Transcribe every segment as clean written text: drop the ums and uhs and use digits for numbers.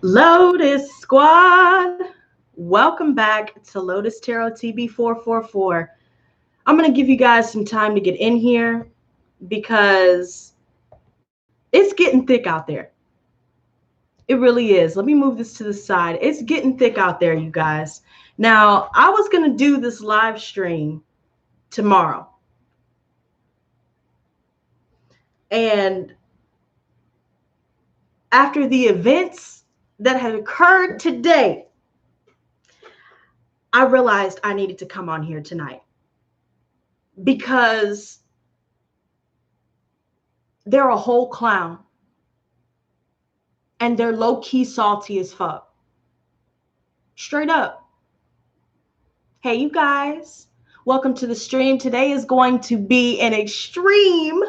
Lotus Squad, welcome back to Lotus Tarot TV 444. I'm going to give you guys some time to get in here because it's getting thick out there. It really is. Let me move this to the side. It's getting thick out there, you guys. Now, I was going to do this live stream tomorrow. And after the events that had occurred today, I realized I needed to come on here tonight because they're a whole clown and they're low-key salty as fuck. Straight up. Hey, you guys, welcome to the stream. Today is going to be an extreme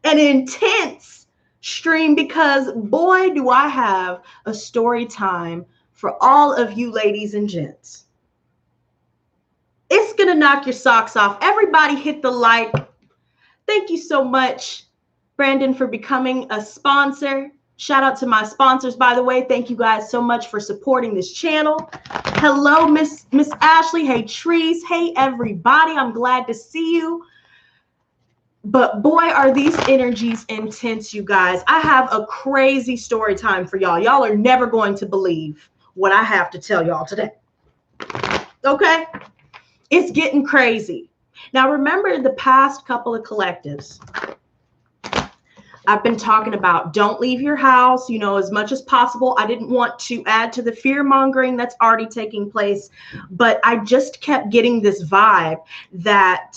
and intense stream because boy, do I have a story time for all of you ladies and gents. It's going to knock your socks off. Everybody hit the like. Thank you so much, Brandon, for becoming a sponsor. Shout out to my sponsors, by the way. Thank you guys so much for supporting this channel. Hello, Miss Ashley. Hey, Trees. Hey, everybody. I'm glad to see you. But boy, are these energies intense, you guys. I have a crazy story time for y'all. Y'all are never going to believe what I have to tell y'all today. Okay? It's getting crazy. Now, remember the past couple of collectives. I've been talking about don't leave your house, you know, as much as possible. I didn't want to add to the fear mongering that's already taking place, but I just kept getting this vibe that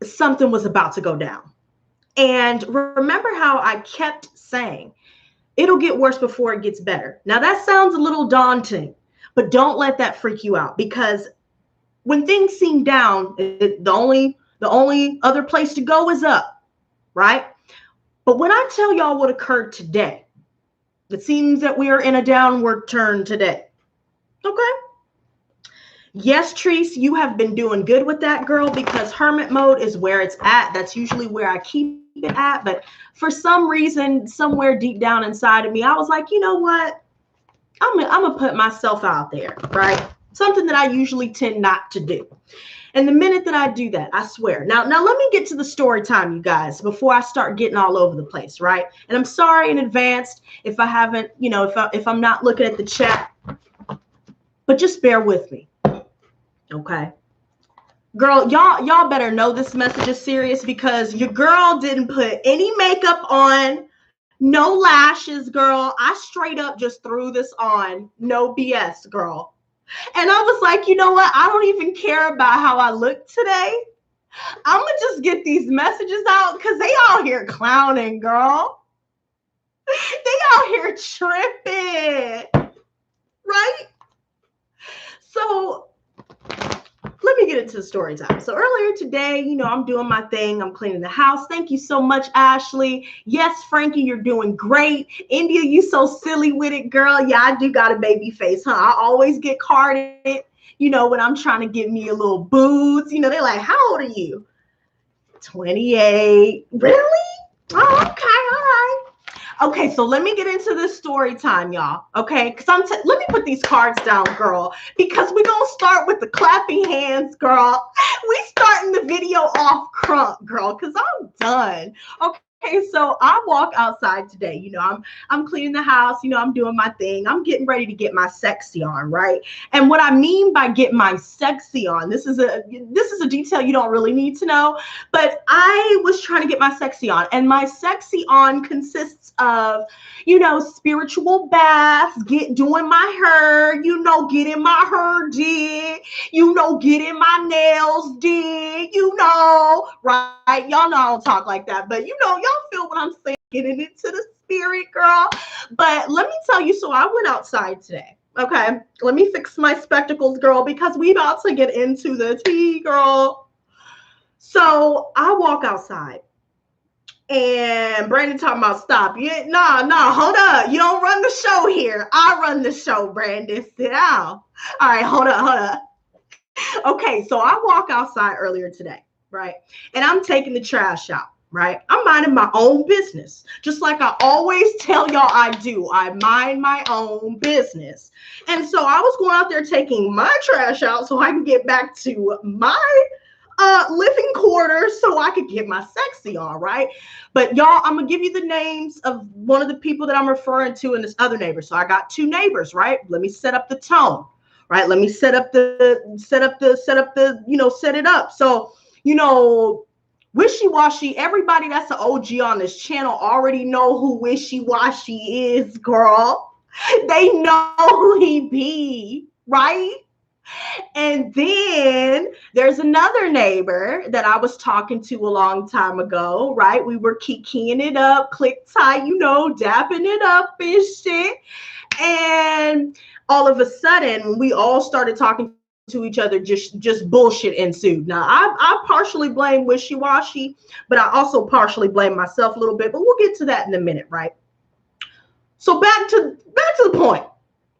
something was about to go down. And remember how I kept saying, it'll get worse before it gets better. Now that sounds a little daunting, but don't let that freak you out because when things seem down, the only other place to go is up. Right? But when I tell y'all what occurred today, it seems that we are in a downward turn today. Okay? Yes, Treese, you have been doing good with that, girl, because hermit mode is where it's at. That's usually where I keep it at. But for some reason, somewhere deep down inside of me, I was like, you know what? I'm gonna put myself out there, right? Something that I usually tend not to do. And the minute that I do that, I swear. Now let me get to the story time, you guys, before I start getting all over the place, right? And I'm sorry in advance if I haven't, you know, if I'm not looking at the chat, but just bear with me, okay? Girl, y'all better know this message is serious because your girl didn't put any makeup on, no lashes, girl. I straight up just threw this on, no BS, girl. And I was like, you know what? I don't even care about how I look today. I'm going to just get these messages out because they out here clowning, girl. They out here tripping. Right? So let me get into the story time. So earlier today, you know, I'm doing my thing. I'm cleaning the house. Thank you so much, Ashley. Yes, Frankie, you're doing great. India, you so silly with it, girl. Yeah, I do got a baby face, huh? I always get carded, you know, when I'm trying to get me a little boots. You know, they're like, how old are you? 28. Really? Oh, okay, all right. Okay, so let me get into this story time, y'all. Okay, because let me put these cards down, girl, because we're gonna start with the clapping hands, girl. We starting the video off crunk, girl, because I'm done. Okay, so I walk outside today. You know, I'm cleaning the house. You know, I'm doing my thing. I'm getting ready to get my sexy on, right? And what I mean by get my sexy on, this is a detail you don't really need to know, but I was trying to get my sexy on, and my sexy on consists of, you know, spiritual baths, doing my hair, you know, getting my hair did, you know, getting my nails did, you know, right? Y'all know I don't talk like that, but you know, y'all feel what I'm saying, getting into the spirit, girl. But let me tell you, so I went outside today. Okay, let me fix my spectacles, girl, because we about to get into the tea, girl. So I walk outside. And Brandon talking about stop. Yeah, no, hold up. You don't run the show here. I run the show, Brandon. Sit down. All right, hold up. Okay, so I walk outside earlier today, right? And I'm taking the trash out. right? I'm minding my own business, just like I always tell y'all I do. I mind my own business. And so I was going out there taking my trash out so I can get back to my living quarters so I could get my sexy on, right? But y'all, I'm gonna give you the names of one of the people that I'm referring to in this other neighbor. So I got two neighbors, right? Let me set up the tone, right? Let me set it up. So, wishy-washy, everybody that's an OG on this channel already know who wishy-washy is, girl. They know who he be, right? And then there's another neighbor that I was talking to a long time ago, right? We were kikiing it up, click tight, dapping it up and shit. And all of a sudden, when we all started talking to each other, just bullshit ensued. Now, I partially blame wishy-washy, but I also partially blame myself a little bit, but we'll get to that in a minute, right? So back to the point.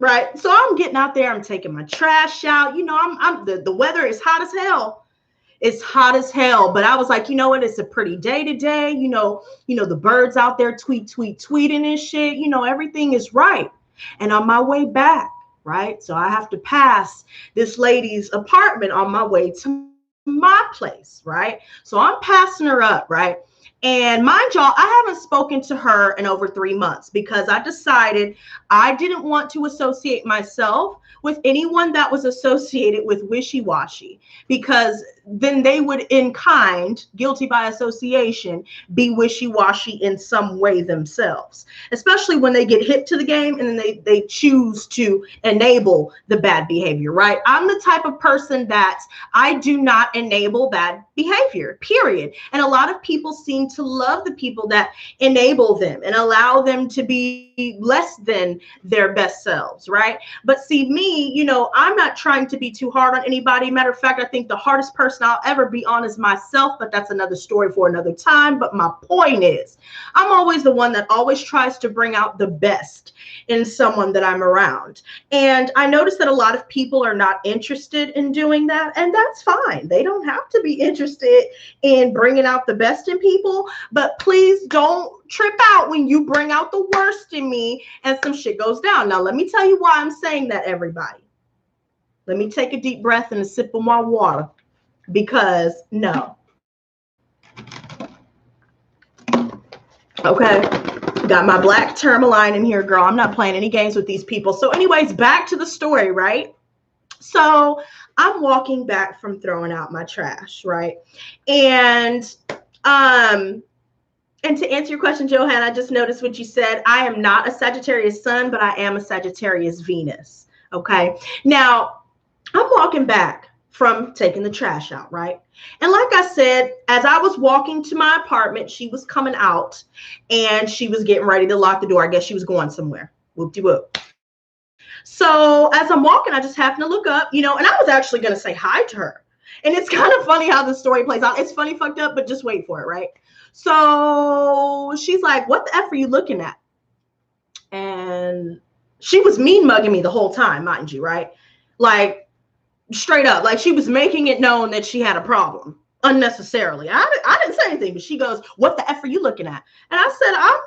Right. So I'm getting out there. I'm taking my trash out. The weather is hot as hell. It's hot as hell. But I was like, you know what? It's a pretty day today. The birds out there tweeting and shit. Everything is right. And on my way back, right? So I have to pass this lady's apartment on my way to my place, right? So I'm passing her up, right? And mind y'all, I haven't spoken to her in over 3 months because I decided I didn't want to associate myself with anyone that was associated with wishy-washy, because then they would, in kind, guilty by association, be wishy-washy in some way themselves, especially when they get hip to the game and then they choose to enable the bad behavior, right? I'm the type of person that I do not enable bad behavior, period. And a lot of people seem to love the people that enable them and allow them to be less than their best selves, right? But see, me, I'm not trying to be too hard on anybody. Matter of fact, I think the hardest person I'll ever be on is myself, but that's another story for another time. But my point is, I'm always the one that always tries to bring out the best in someone that I'm around. And I noticed that a lot of people are not interested in doing that, and that's fine. They don't have to be interested in bringing out the best in people, but please don't trip out when you bring out the worst in me and some shit goes down. Now, let me tell you why I'm saying that, everybody. Let me take a deep breath and a sip of my water, because no. Okay. Got my black tourmaline in here, girl. I'm not playing any games with these people. So anyways, back to the story, right? So I'm walking back from throwing out my trash, right? And to answer your question, Johanna, I just noticed what you said. I am not a Sagittarius sun, but I am a Sagittarius Venus. Okay. Now, I'm walking back from taking the trash out, right? And like I said, as I was walking to my apartment, she was coming out and she was getting ready to lock the door. I guess she was going somewhere. Whoop-de-whoop. So as I'm walking, I just happened to look up, and I was actually going to say hi to her. And it's kind of funny how the story plays out. It's funny fucked up, but just wait for it, right? So she's like, what the F are you looking at? And she was mean mugging me the whole time, mind you, right? Like, straight up, like she was making it known that she had a problem unnecessarily. I didn't say anything, but she goes, what the F are you looking at? And I said, I'm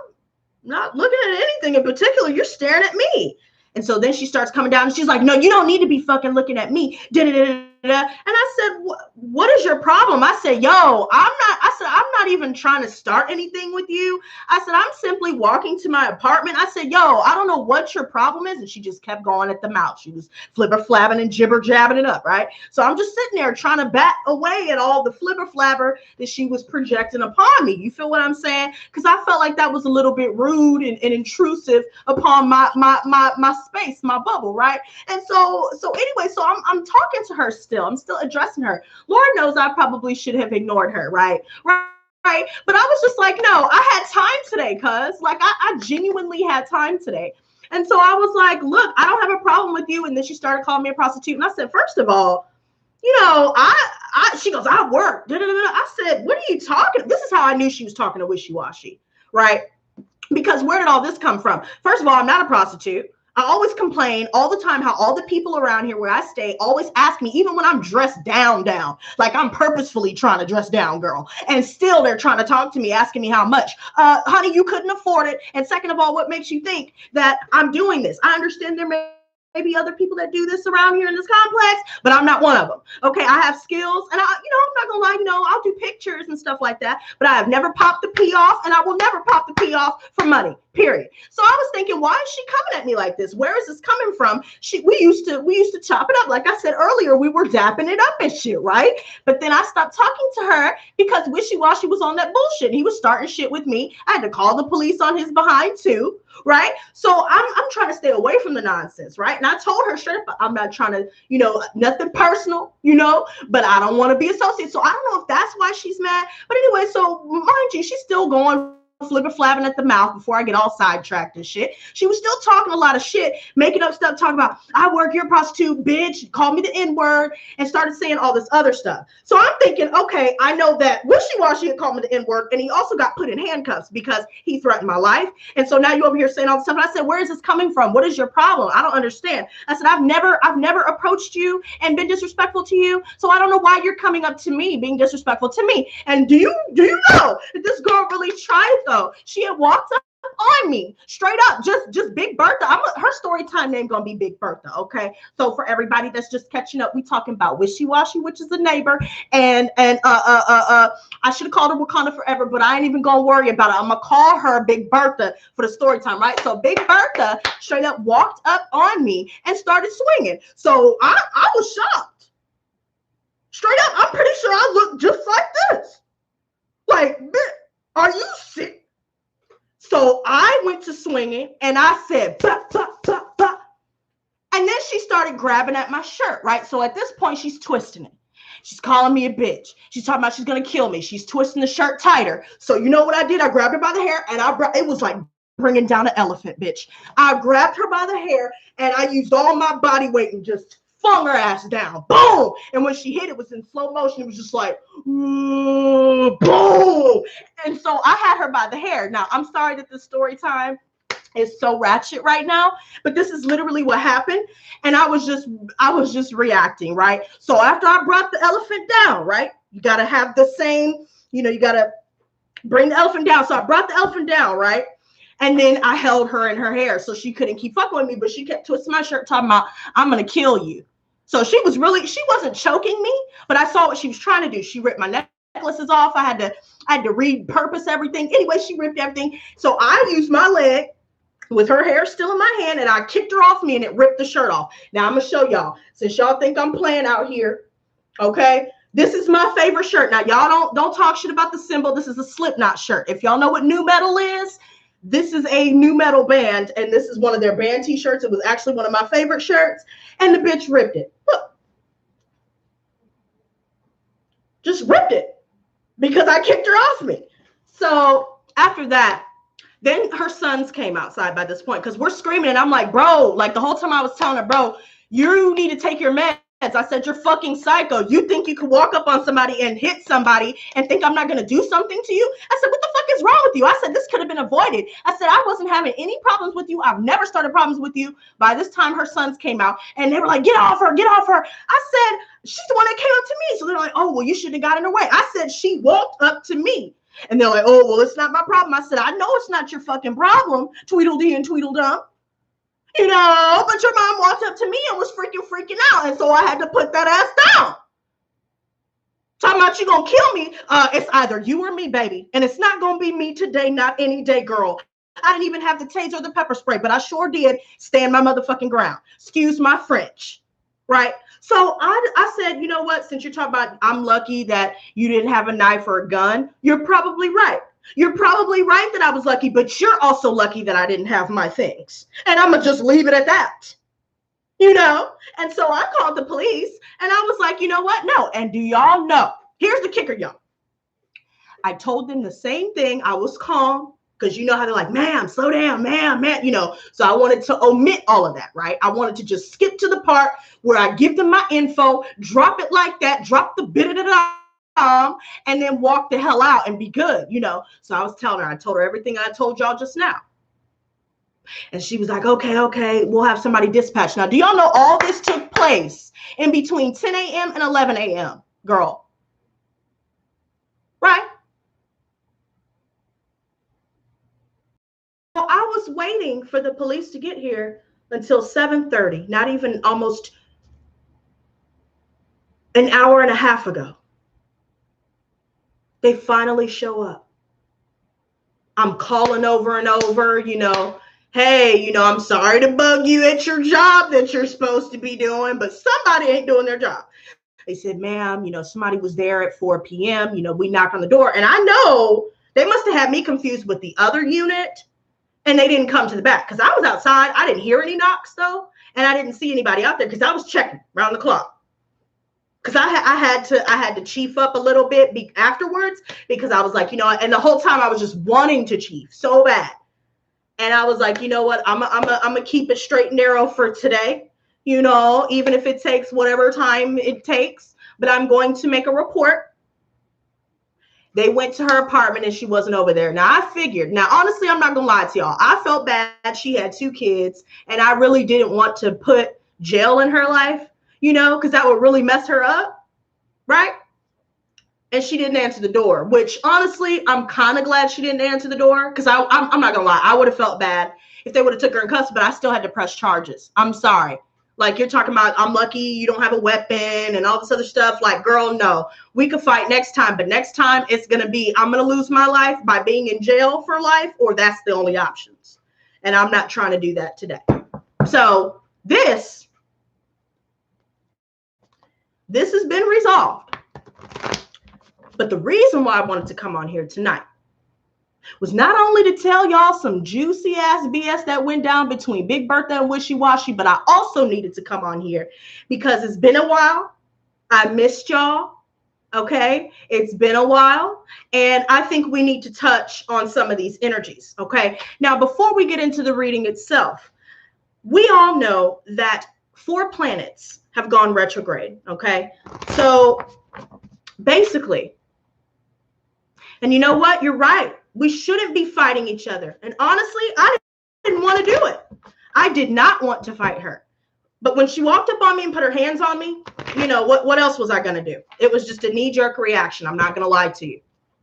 not looking at anything in particular. You're staring at me. And so then she starts coming down and she's like, no, you don't need to be fucking looking at me. And I said, what is your problem? I said, I'm not even trying to start anything with you. I said, I'm simply walking to my apartment. I said, I don't know what your problem is. And she just kept going at the mouth. She was flibber-flabbing and jibber-jabbing it up, right? So I'm just sitting there trying to bat away at all the flibber-flabber that she was projecting upon me. You feel what I'm saying? Because I felt like that was a little bit rude and intrusive upon my space, my bubble, right? And so anyway, so I'm talking to her still. I'm still addressing her. Lord knows I probably should have ignored her, right? Right. But I was just like, no, I had time today, cuz like I genuinely had time today. And so I was like, look, I don't have a problem with you. And then she started calling me a prostitute. And I said, first of all, she goes, I work. I said, what are you talking? This is how I knew she was talking to wishy-washy, right? Because where did all this come from? First of all, I'm not a prostitute. I always complain all the time how all the people around here where I stay always ask me, even when I'm dressed down, like I'm purposefully trying to dress down, girl. And still they're trying to talk to me, asking me how much. Honey, you couldn't afford it. And second of all, what makes you think that I'm doing this? I understand there may be other people that do this around here in this complex, but I'm not one of them. Okay, I have skills, and I'm not gonna lie, I'll do pictures and stuff like that, but I have never popped the P off, and I will never pop the P off for money, period. So I was thinking, why is she coming at me like this? Where is this coming from? We used to chop it up. Like I said earlier, we were dapping it up and shit, right? But then I stopped talking to her because Wishy-Washy was on that bullshit. He was starting shit with me. I had to call the police on his behind too, right? So I'm trying to stay away from the nonsense, right? And I told her straight up, I'm not trying to, nothing personal, but I don't want to be associated. So I don't know if that's why she's mad. But anyway, so mind you, she's still going flipping-flapping at the mouth before I get all sidetracked and shit. She was still talking a lot of shit, making up stuff, talking about, I work, you're a prostitute, bitch, called me the N-word, and started saying all this other stuff. So I'm thinking, okay, I know that Wishy-Washy had called me the N-word, and he also got put in handcuffs because he threatened my life. And so now you over here saying all this stuff. And I said, where is this coming from? What is your problem? I don't understand. I said, I've never approached you and been disrespectful to you. So I don't know why you're coming up to me, being disrespectful to me. And do you know that this girl really tried, though? She had walked up on me straight up, just Big Bertha. Her story time name gonna be Big Bertha. Okay, so for everybody that's just catching up, we talking about Wishy-Washy, which is a neighbor, and I should have called her Wakanda Forever, but I ain't even gonna worry about it. I'm gonna call her Big Bertha for the story time, right? So Big Bertha straight up walked up on me and started swinging. So I was shocked. Straight up, I'm pretty sure I look just like this. Like, are you sick? So I went to swinging and I said, bah, bah, bah, bah. And then she started grabbing at my shirt, right? So at this point, she's twisting it. She's calling me a bitch. She's talking about she's going to kill me. She's twisting the shirt tighter. So you know what I did? I grabbed her by the hair and it was like bringing down an elephant, bitch. I grabbed her by the hair and I used all my body weight and just flung her ass down. Boom! And when she hit, it was in slow motion. It was just like, boom! And so I had her by the hair. Now, I'm sorry that the story time is so ratchet right now, but this is literally what happened. And I was just reacting, right? So after I brought the elephant down, right? You got to have the same, you got to bring the elephant down. So I brought the elephant down, right? And then I held her in her hair so she couldn't keep fucking with me, but she kept twisting my shirt talking about, I'm going to kill you. So she wasn't choking me, but I saw what she was trying to do. She ripped my necklaces off. I had to repurpose everything. Anyway, she ripped everything. So I used my leg with her hair still in my hand and I kicked her off me and it ripped the shirt off. Now I'm going to show y'all, since y'all think I'm playing out here. Okay. This is my favorite shirt. Now y'all don't talk shit about the symbol. This is a Slipknot shirt. If y'all know what nu metal is, this is a nu metal band, and this is one of their band t-shirts. It was actually one of my favorite shirts, and the bitch ripped it. Look. Just ripped it because I kicked her off me. So after that, then her sons came outside by this point because we're screaming, and I'm like, bro, like the whole time I was telling her, bro, you need to take your meds. I said, you're fucking psycho. You think you could walk up on somebody and hit somebody and think I'm not going to do something to you? I said, what the fuck is wrong with you? I said, this could have been avoided. I said, I wasn't having any problems with you. I've never started problems with you. By this time, her sons came out and they were like, get off her, get off her. I said, she's the one that came up to me. So they're like, oh, well, you shouldn't have got in her way. I said, she walked up to me. And they're like, oh, well, it's not my problem. I said, I know it's not your fucking problem, Tweedledee and Tweedledum. But your mom walked up to me and was freaking out. And so I had to put that ass down. Talking about you gonna kill me. It's either you or me, baby. And it's not gonna be me today, not any day, girl. I didn't even have the taser or the pepper spray, but I sure did stand my motherfucking ground. Excuse my French, right? So I said, you know what? Since you're talking about I'm lucky that you didn't have a knife or a gun, you're probably right. You're probably right that I was lucky, but you're also lucky that I didn't have my things. And I'm going to just leave it at that, And so I called the police and I was like, you know what? No. And do y'all know? Here's the kicker, y'all. I told them the same thing. I was calm because you know how they're like, ma'am, slow down, ma'am. So I wanted to omit all of that, right? I wanted to just skip to the part where I give them my info, drop it like that, drop the bit of it off. And then walk the hell out and be good, So I was telling her, I told her everything I told y'all just now. And she was like, okay, we'll have somebody dispatched. Now, do y'all know all this took place in between 10 a.m. and 11 a.m., girl? Right? Well, I was waiting for the police to get here until 7:30, not even almost an hour and a half ago. They finally show up. I'm calling over and over, hey, I'm sorry to bug you at your job that you're supposed to be doing, but somebody ain't doing their job. They said, ma'am, somebody was there at 4 p.m. We knocked on the door. And I know they must have had me confused with the other unit, and they didn't come to the back because I was outside. I didn't hear any knocks, though, and I didn't see anybody out there because I was checking around the clock. Because I had to chief up a little bit afterwards, because I was like, and the whole time I was just wanting to chief so bad. And I was like, you know what, I'm gonna keep it straight and narrow for today, even if it takes whatever time it takes, but I'm going to make a report. They went to her apartment and she wasn't over there. Now I figured, honestly, I'm not gonna lie to y'all. I felt bad. She had 2 kids and I really didn't want to put jail in her life, because that would really mess her up, right? And she didn't answer the door, which honestly, I'm kind of glad she didn't answer the door, because I'm not gonna lie, I would have felt bad if they would have took her in custody, but I still had to press charges. I'm sorry. Like, you're talking about, I'm lucky you don't have a weapon and all this other stuff. Like, girl, no, we could fight next time, but next time it's gonna be, I'm gonna lose my life by being in jail for life, or that's the only options. And I'm not trying to do that today. So this has been resolved. But the reason why I wanted to come on here tonight was not only to tell y'all some juicy ass BS that went down between Big Bertha and Wishy Washy, but I also needed to come on here because it's been a while. I missed y'all. Okay. It's been a while. And I think we need to touch on some of these energies. Okay. Now, before we get into the reading itself, we all know that 4 planets have gone retrograde. Okay. So basically, and you know what? You're right. We shouldn't be fighting each other. And honestly, I didn't want to do it. I did not want to fight her. But when she walked up on me and put her hands on me, what else was I going to do? It was just a knee-jerk reaction. I'm not going to lie to you.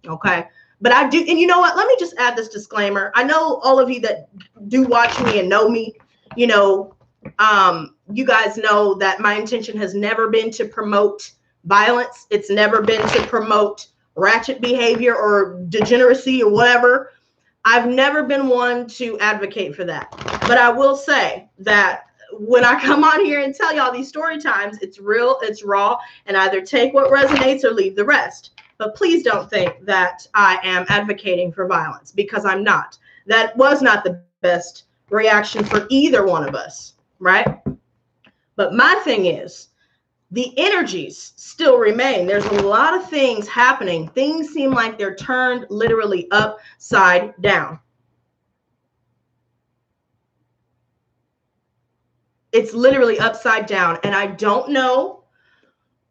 Okay. But I do. And you know what? Let me just add this disclaimer. I know all of you that do watch me and know me, you guys know that my intention has never been to promote violence. It's never been to promote ratchet behavior or degeneracy or whatever. I've never been one to advocate for that. But I will say that when I come on here and tell y'all these story times, it's real, it's raw, and either take what resonates or leave the rest. But please don't think that I am advocating for violence, because I'm not. That was not the best reaction for either one of us, right? But my thing is, the energies still remain. There's a lot of things happening. Things seem like they're turned literally upside down. It's literally upside down. And I don't know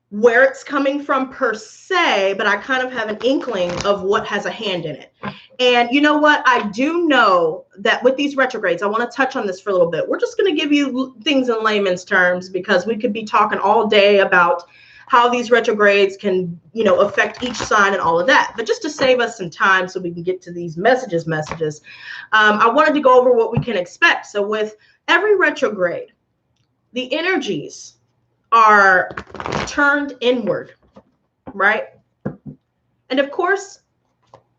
where it's coming from per se, but I kind of have an inkling of what has a hand in it. And you know what? I do know that with these retrogrades, I want to touch on this for a little bit. We're just going to give you things in layman's terms, because we could be talking all day about how these retrogrades can, affect each sign and all of that. But just to save us some time so we can get to these messages, I wanted to go over what we can expect. So with every retrograde, the energies are turned inward, right? And of course,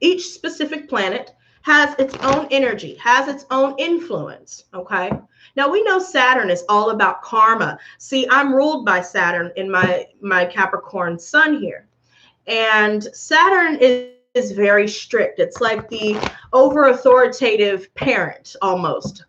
each specific planet has its own energy, has its own influence, okay? Now, we know Saturn is all about karma. See, I'm ruled by Saturn in my Capricorn sun here. And Saturn is very strict. It's like the over-authoritative parent almost.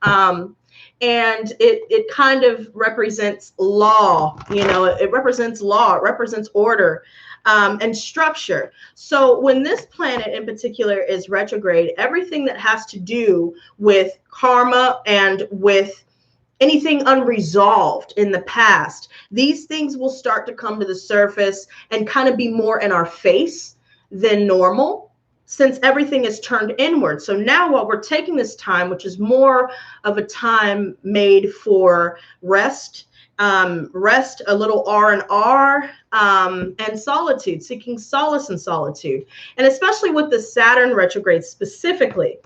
And it kind of represents law, it represents law, it represents order, and structure. So when this planet in particular is retrograde, everything that has to do with karma and with anything unresolved in the past, these things will start to come to the surface and kind of be more in our face than normal. since everything is turned inward. So now while we're taking this time, which is more of a time made for rest, a little R&R, and solitude, seeking solace in solitude. And especially with the Saturn retrograde specifically,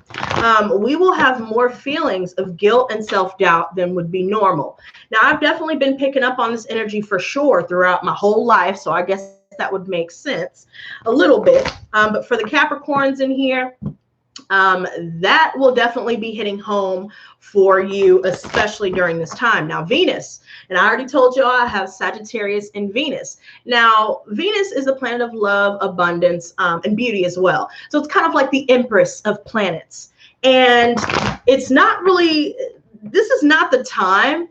we will have more feelings of guilt and self-doubt than would be normal. Now, I've definitely been picking up on this energy for sure throughout my whole life, so I guess that would make sense a little bit. But for the Capricorns in here, that will definitely be hitting home for you, especially during this time. Now, Venus, and I already told you I have Sagittarius in Venus. Now, Venus is a planet of love, abundance, and beauty as well. So it's kind of like the empress of planets. And it's not really, this is not the time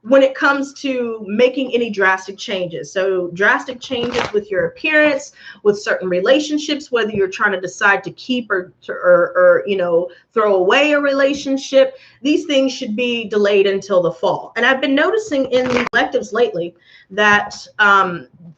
when it comes to making any drastic changes. So drastic changes with your appearance, with certain relationships, whether you're trying to decide to keep or you know, throw away a relationship, these things should be delayed until the fall. And I've been noticing in the collectives lately that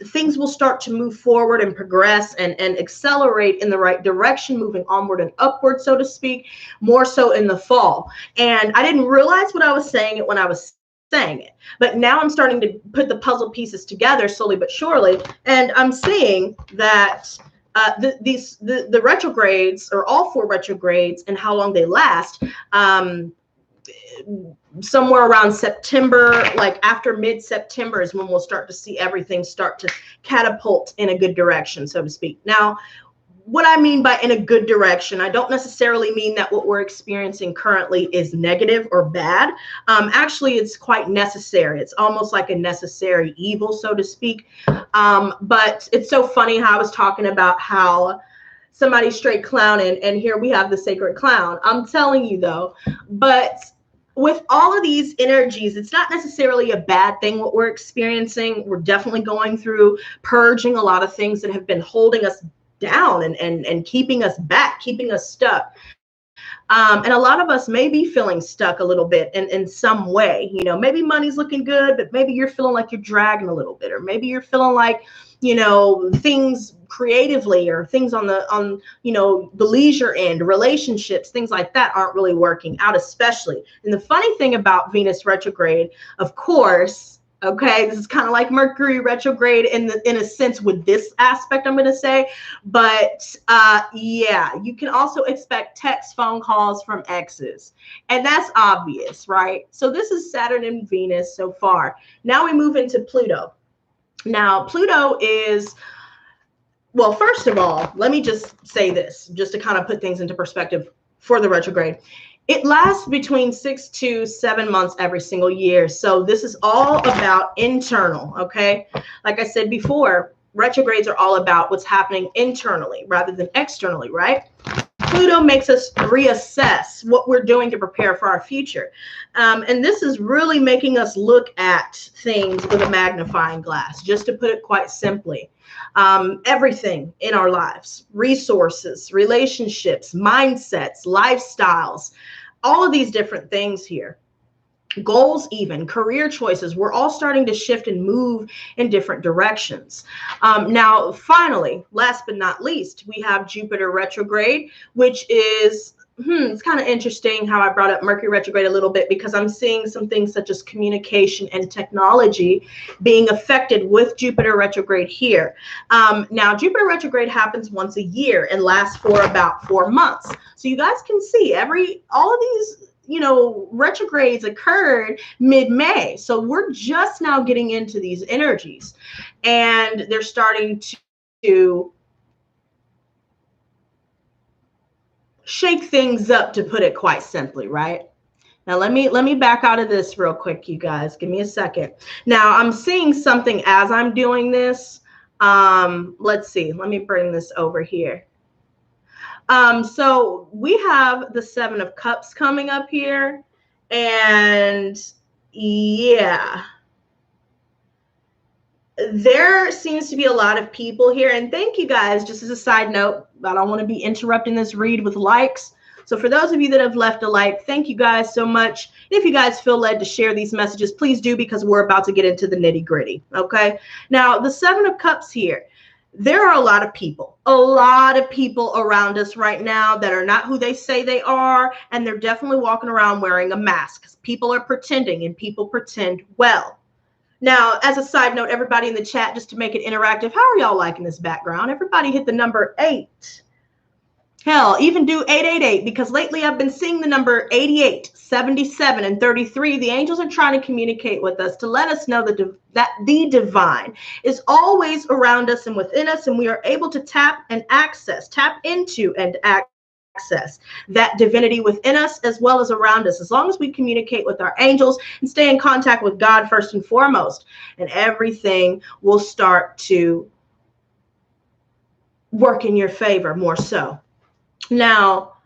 things will start to move forward and progress and accelerate in the right direction, moving onward and upward, so to speak, more so in the fall. And I didn't realize what I was saying it when I was saying it, but now I'm starting to put the puzzle pieces together slowly but surely, and I'm seeing that the retrogrades, or all 4 retrogrades, and how long they last, somewhere around September, like after mid-September is when we'll start to see everything start to catapult in a good direction, so to speak. Now, what I mean by in a good direction, I don't necessarily mean that what we're experiencing currently is negative or bad. Actually, it's quite necessary. It's almost like a necessary evil, so to speak. But it's so funny how I was talking about how somebody's straight clowning, and here we have the sacred clown. I'm telling you though, but with all of these energies, it's not necessarily a bad thing what we're experiencing. We're definitely going through purging a lot of things that have been holding us down and keeping us back, keeping us stuck. And a lot of us may be feeling stuck a little bit in some way. You know, maybe money's looking good, but maybe you're feeling like you're dragging a little bit, or maybe you're feeling like, you know, things creatively or things on you know, the leisure end, relationships, things like that aren't really working out, especially. And the funny thing about Venus retrograde, of course, okay, this is kind of like Mercury retrograde in a sense with this aspect, I'm going to say. But yeah, you can also expect text, phone calls from exes. And that's obvious, right? So this is Saturn and Venus so far. Now we move into Pluto. Now, Pluto is, well, first of all, let me just say this, just to kind of put things into perspective for the retrograde. It lasts between 6 to 7 months every single year. So this is all about internal, okay? Like I said before, retrogrades are all about what's happening internally rather than externally, right? Pluto makes us reassess what we're doing to prepare for our future. And this is really making us look at things with a magnifying glass, just to put it quite simply. Everything in our lives, resources, relationships, mindsets, lifestyles, all of these different things here, goals, even career choices, we're all starting to shift and move in different directions. Now, finally, last but not least, we have Jupiter retrograde, which is it's kind of interesting how I brought up Mercury retrograde a little bit, because I'm seeing some things such as communication and technology being affected with Jupiter retrograde here. Now, Jupiter retrograde happens once a year and lasts for about 4 months. So you guys can see all of these, you know, retrogrades occurred mid-May. So we're just now getting into these energies, and they're starting to shake things up, to put it quite simply, right? Now, let me back out of this real quick, you guys. Give me a second. Now, I'm seeing something as I'm doing this. Let's see. Let me bring this over here. So we have the 7 of Cups coming up here, and yeah, there seems to be a lot of people here. And thank you guys, just as a side note, I don't want to be interrupting this read with likes. So for those of you that have left a like, thank you guys so much. And if you guys feel led to share these messages, please do, because we're about to get into the nitty gritty. Okay. Now, the 7 of Cups here. there are a lot of people around us right now that are not who they say they are, and they're definitely walking around wearing a mask. People are pretending, and people pretend well. Now, as a side note, everybody in the chat, just to make it interactive, how are y'all liking this background? Everybody hit the number 8. Hell, even do 888, because lately I've been seeing the number 88, 77, and 33. The angels are trying to communicate with us to let us know that the divine is always around us and within us, and we are able to tap into and access that divinity within us as well as around us, as long as we communicate with our angels and stay in contact with God first and foremost, and everything will start to work in your favor more so. Now,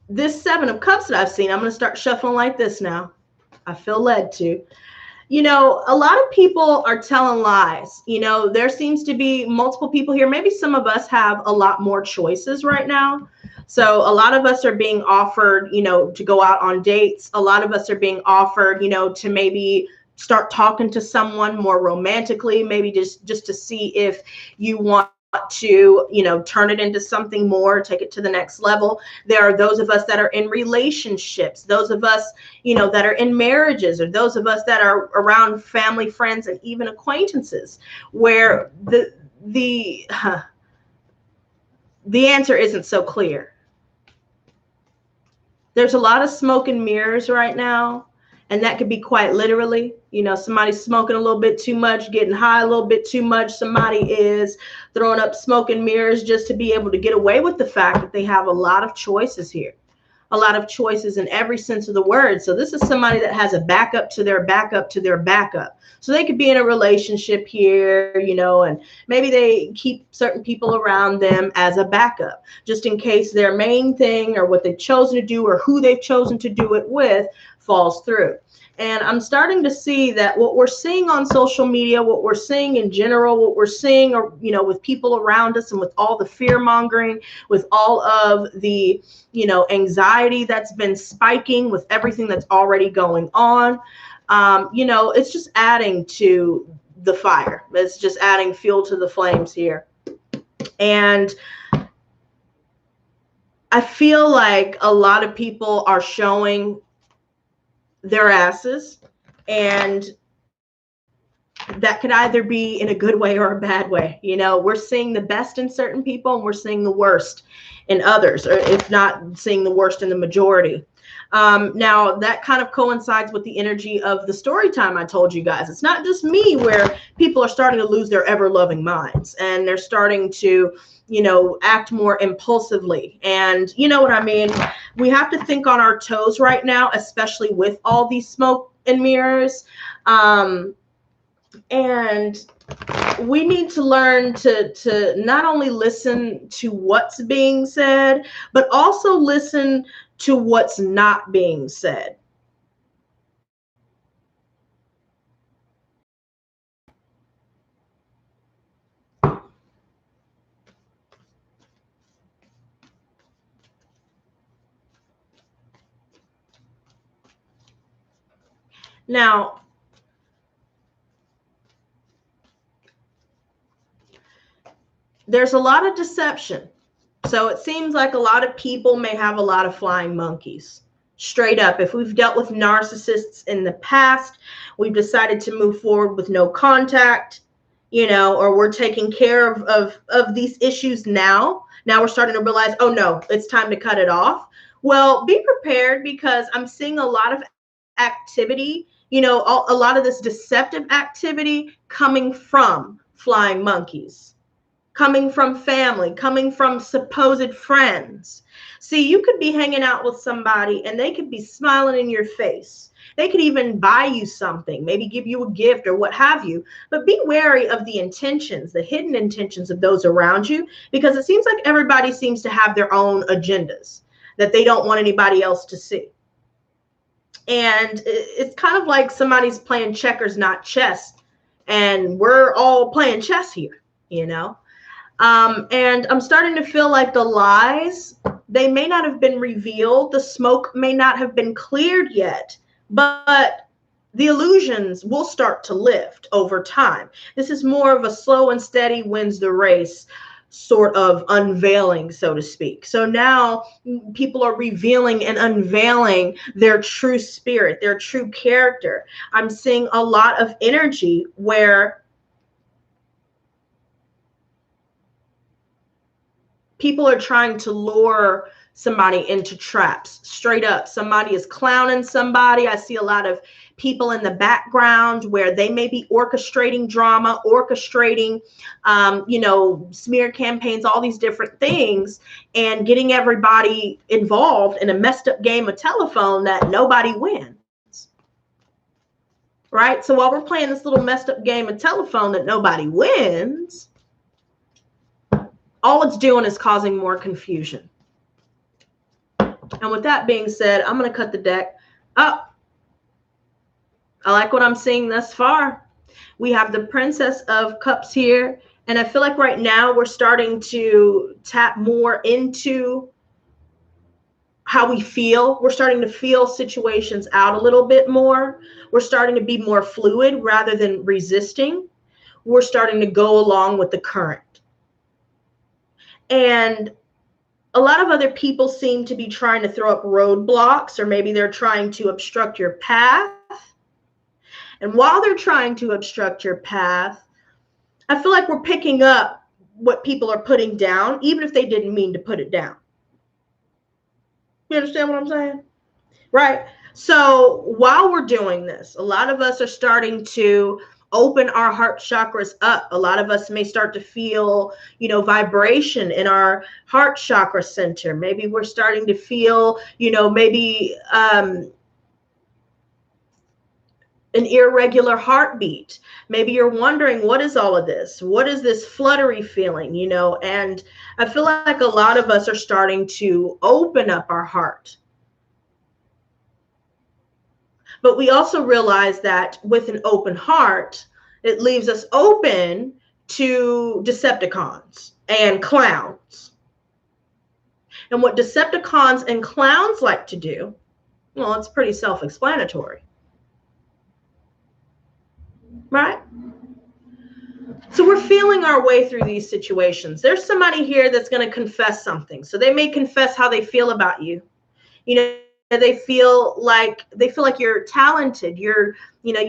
this 7 of Cups that I've seen, I'm going to start shuffling like this now. I feel led to. You know, a lot of people are telling lies. You know, there seems to be multiple people here. Maybe some of us have a lot more choices right now. So a lot of us are being offered, you know, to go out on dates. A lot of us are being offered, you know, to maybe start talking to someone more romantically, maybe just to see if you want to, you know, turn it into something more, take it to the next level. There are those of us that are in relationships, those of us, you know, that are in marriages, or those of us that are around family, friends, and even acquaintances, where the answer isn't so clear. There's a lot of smoke and mirrors right now. And that could be quite literally, you know, somebody's smoking a little bit too much, getting high a little bit too much. Somebody is throwing up smoke and mirrors just to be able to get away with the fact that they have a lot of choices here, a lot of choices in every sense of the word. So this is somebody that has a backup to their backup to their backup. So they could be in a relationship here, you know, and maybe they keep certain people around them as a backup, just in case their main thing or what they've chosen to do or who they've chosen to do it with falls through. And I'm starting to see that what we're seeing on social media, what we're seeing in general, what we're seeing, or, you know, with people around us and with all the fear mongering, with all of the, you know, anxiety that's been spiking with everything that's already going on, you know, it's just adding to the fire. It's just adding fuel to the flames here. And I feel like a lot of people are showing their asses, and that could either be in a good way or a bad way. You know, we're seeing the best in certain people and we're seeing the worst in others, or if not seeing the worst in the majority. Now that kind of coincides with the energy of the story time I told you guys. It's not just me, where people are starting to lose their ever-loving minds and they're starting to, you know, act more impulsively. And you know what I mean? We have to think on our toes right now, especially with all these smoke and mirrors. And we need to learn to not only listen to what's being said, but also listen to what's not being said. Now, there's a lot of deception. So it seems like a lot of people may have a lot of flying monkeys. Straight up, if we've dealt with narcissists in the past, we've decided to move forward with no contact, you know, or we're taking care of these issues now. Now we're starting to realize, oh no, it's time to cut it off. Well, be prepared, because I'm seeing a lot of activity, you know, a lot of this deceptive activity coming from flying monkeys, coming from family, coming from supposed friends. See, you could be hanging out with somebody and they could be smiling in your face. They could even buy you something, maybe give you a gift or what have you. But be wary of the intentions, the hidden intentions of those around you, because it seems like everybody seems to have their own agendas that they don't want anybody else to see. And it's kind of like somebody's playing checkers, not chess. And we're all playing chess here, you know? And I'm starting to feel like the lies, they may not have been revealed. The smoke may not have been cleared yet, but the illusions will start to lift over time. This is more of a slow and steady wins the race sort of unveiling, so to speak. So now people are revealing and unveiling their true spirit, their true character. I'm seeing a lot of energy where people are trying to lure somebody into traps, straight up. Somebody is clowning somebody. I see a lot of people in the background where they may be orchestrating drama, orchestrating, smear campaigns, all these different things, and getting everybody involved in a messed up game of telephone that nobody wins. Right? So while we're playing this little messed up game of telephone that nobody wins, all it's doing is causing more confusion. And with that being said, I'm going to cut the deck up. I like what I'm seeing thus far. We have the Princess of Cups here. And I feel like right now we're starting to tap more into how we feel. We're starting to feel situations out a little bit more. We're starting to be more fluid rather than resisting. We're starting to go along with the current. And a lot of other people seem to be trying to throw up roadblocks, or maybe they're trying to obstruct your path. And while they're trying to obstruct your path, I feel like we're picking up what people are putting down, even if they didn't mean to put it down. You understand what I'm saying? Right? So while we're doing this, a lot of us are starting to open our heart chakras up. A lot of us may start to feel, vibration in our heart chakra center. Maybe we're starting to feel, an irregular heartbeat. Maybe you're wondering, what is all of this? What is this fluttery feeling, And I feel like a lot of us are starting to open up our heart. But we also realize that with an open heart, it leaves us open to Decepticons and clowns. And what Decepticons and clowns like to do, well, it's pretty self-explanatory. Right? So we're feeling our way through these situations. There's somebody here that's going to confess something. So they may confess how they feel about you. They feel like you're talented. You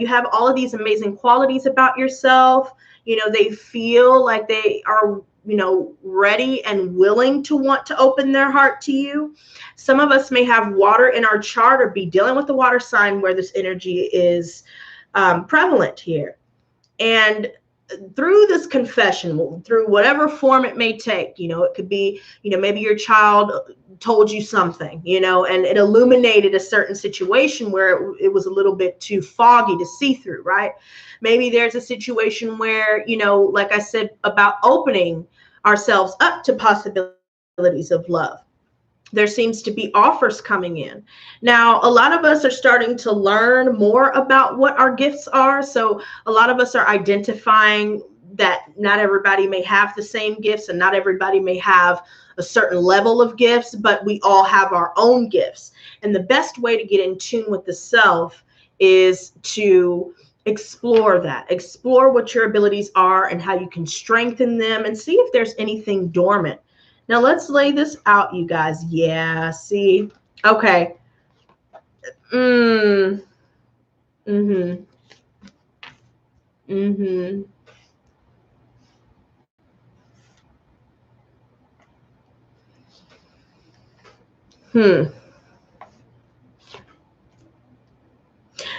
have all of these amazing qualities about yourself. They feel like they are, ready and willing to want to open their heart to you. Some of us may have water in our chart or be dealing with the water sign where this energy is prevalent here. And through this confession, through whatever form it may take, it could be, maybe your child told you something, and it illuminated a certain situation where it was a little bit too foggy to see through, right? Maybe there's a situation where, like I said, about opening ourselves up to possibilities of love. There seems to be offers coming in. Now, a lot of us are starting to learn more about what our gifts are. So a lot of us are identifying that not everybody may have the same gifts and not everybody may have a certain level of gifts, but we all have our own gifts. And the best way to get in tune with the self is to explore that, explore what your abilities are and how you can strengthen them and see if there's anything dormant. Now let's lay this out, you guys. Yeah, see? Okay.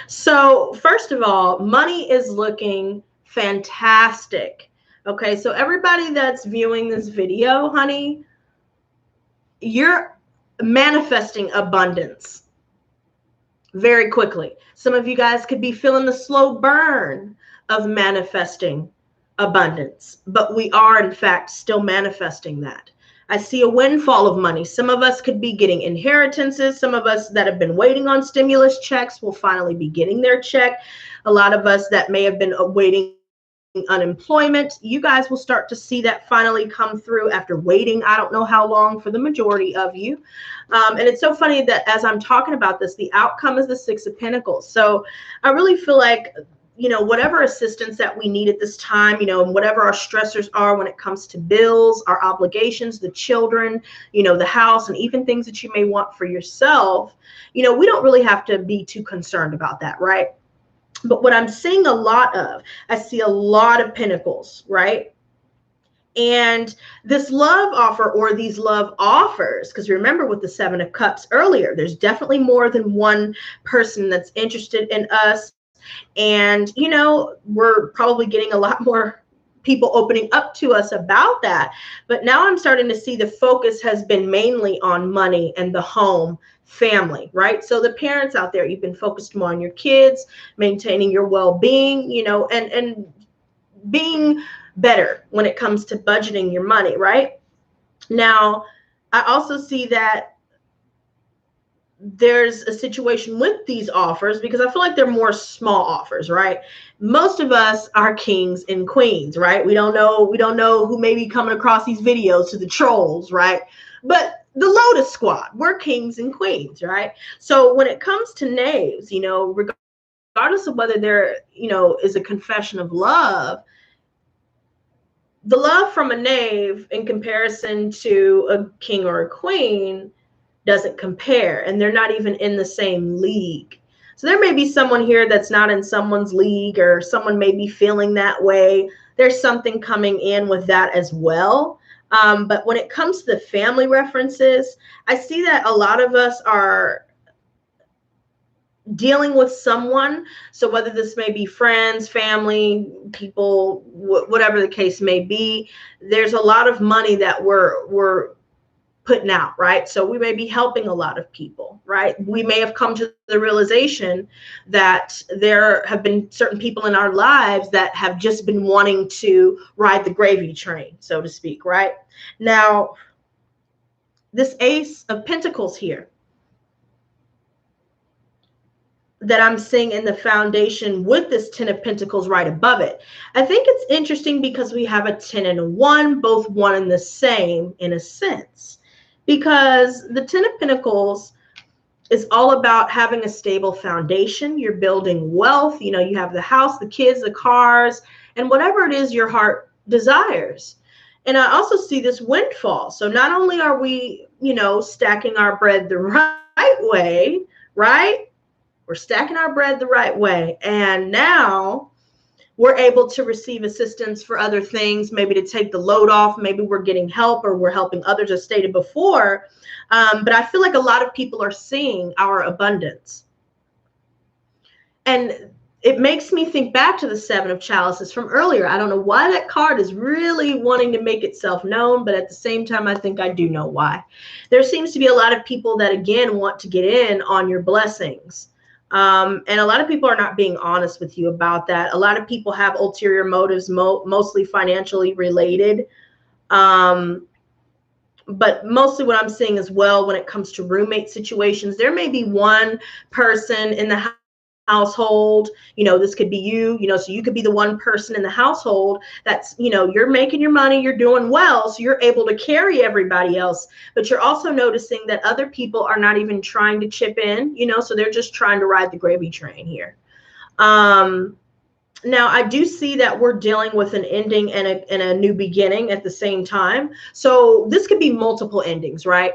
So first of all, money is looking fantastic. Okay, so everybody that's viewing this video, honey, you're manifesting abundance very quickly. Some of you guys could be feeling the slow burn of manifesting abundance, but we are in fact still manifesting that. I see a windfall of money. Some of us could be getting inheritances. Some of us that have been waiting on stimulus checks will finally be getting their check. A lot of us that may have been waiting unemployment. You guys will start to see that finally come through after waiting I don't know how long for the majority of you. And it's so funny that as I'm talking about this, the outcome is the Six of Pentacles. So I really feel like, you know, whatever assistance that we need at this time, you know, and whatever our stressors are when it comes to bills, our obligations, the children, you know, the house, and even things that you may want for yourself, you know, we don't really have to be too concerned about that, right? But what I'm seeing a lot of, I see a lot of pentacles, right? And this love offer, or these love offers, because remember with the Seven of Cups earlier, there's definitely more than one person that's interested in us. And, you know, we're probably getting a lot more people opening up to us about that. But now I'm starting to see the focus has been mainly on money and the home, family, right? So the parents out there, you've been focused more on your kids, maintaining your well-being, you know, and being better when it comes to budgeting your money, right? Now, I also see that there's a situation with these offers, because I feel like they're more small offers, right? Most of us are kings and queens, right? We don't know who may be coming across these videos, to the trolls, right? But the Lotus Squad, we're kings and queens, right? So when it comes to knaves, you know, regardless of whether there, you know, is a confession of love, the love from a knave in comparison to a king or a queen doesn't compare, and they're not even in the same league. So there may be someone here that's not in someone's league, or someone may be feeling that way. There's something coming in with that as well. But when it comes to the family references, I see that a lot of us are dealing with someone. So whether this may be friends, family, people, whatever the case may be, there's a lot of money that we're putting out, right? So we may be helping a lot of people, right? We may have come to the realization that there have been certain people in our lives that have just been wanting to ride the gravy train, so to speak, right? Now, this Ace of Pentacles here that I'm seeing in the foundation with this 10 of Pentacles right above it, I think it's interesting because we have a 10 and a 1, both one and the same in a sense. Because the 10 of Pentacles is all about having a stable foundation. You're building wealth. You know, you have the house, the kids, the cars, and whatever it is your heart desires. And I also see this windfall. So not only are we, you know, stacking our bread the right way, right? We're stacking our bread the right way. And now we're able to receive assistance for other things, maybe to take the load off. Maybe we're getting help, or we're helping others, as stated before. But I feel like a lot of people are seeing our abundance. And it makes me think back to the Seven of Chalices from earlier. I don't know why that card is really wanting to make itself known, but at the same time, I think I do know why. There seems to be a lot of people that, again, want to get in on your blessings. And a lot of people are not being honest with you about that. A lot of people have ulterior motives, mostly financially related. But mostly what I'm seeing as well, when it comes to roommate situations, there may be one person in the household, you know, this could be you, you know, so you could be the one person in the household that's, you know, you're making your money, you're doing well, so you're able to carry everybody else. But you're also noticing that other people are not even trying to chip in, you know, so they're just trying to ride the gravy train here. Now, I do see that we're dealing with an ending and a new beginning at the same time. So this could be multiple endings, right?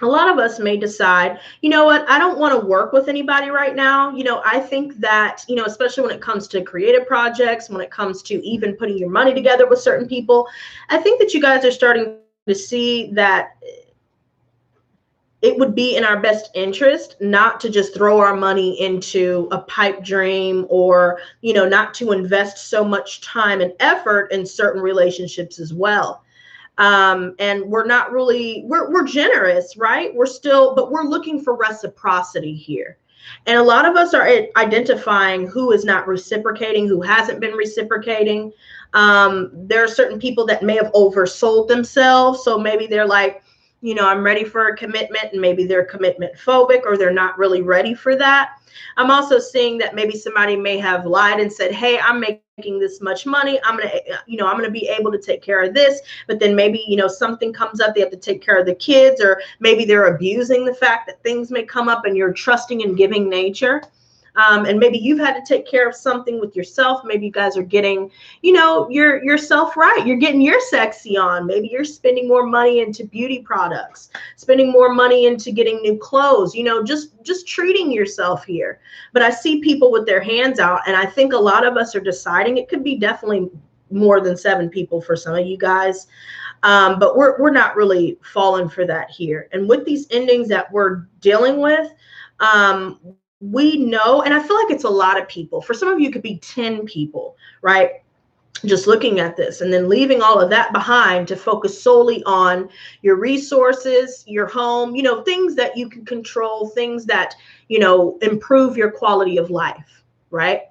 A lot of us may decide, you know what, I don't want to work with anybody right now. You know, I think that, you know, especially when it comes to creative projects, when it comes to even putting your money together with certain people, I think that you guys are starting to see that it would be in our best interest not to just throw our money into a pipe dream, or, you know, not to invest so much time and effort in certain relationships as well. And we're not really, we're generous, right? But we're looking for reciprocity here. And a lot of us are identifying who is not reciprocating, who hasn't been reciprocating. There are certain people that may have oversold themselves. So maybe they're like, You know, I'm ready for a commitment, and maybe they're commitment phobic or they're not really ready for that. I'm also seeing that maybe somebody may have lied and said, hey, I'm making this much money. I'm going to, I'm going to be able to take care of this. But then maybe, something comes up, they have to take care of the kids, or maybe they're abusing the fact that things may come up and you're trusting and giving nature. And maybe you've had to take care of something with yourself. Maybe you guys are getting, yourself right. You're getting your sexy on. Maybe you're spending more money into beauty products, spending more money into getting new clothes, just treating yourself here. But I see people with their hands out, and I think a lot of us are deciding, it could be definitely more than 7 people for some of you guys. But we're not really falling for that here. And with these endings that we're dealing with, we know, and I feel like it's a lot of people. For some of you, it could be 10 people, right? Just looking at this and then leaving all of that behind to focus solely on your resources, your home, things that you can control, things that, improve your quality of life, right?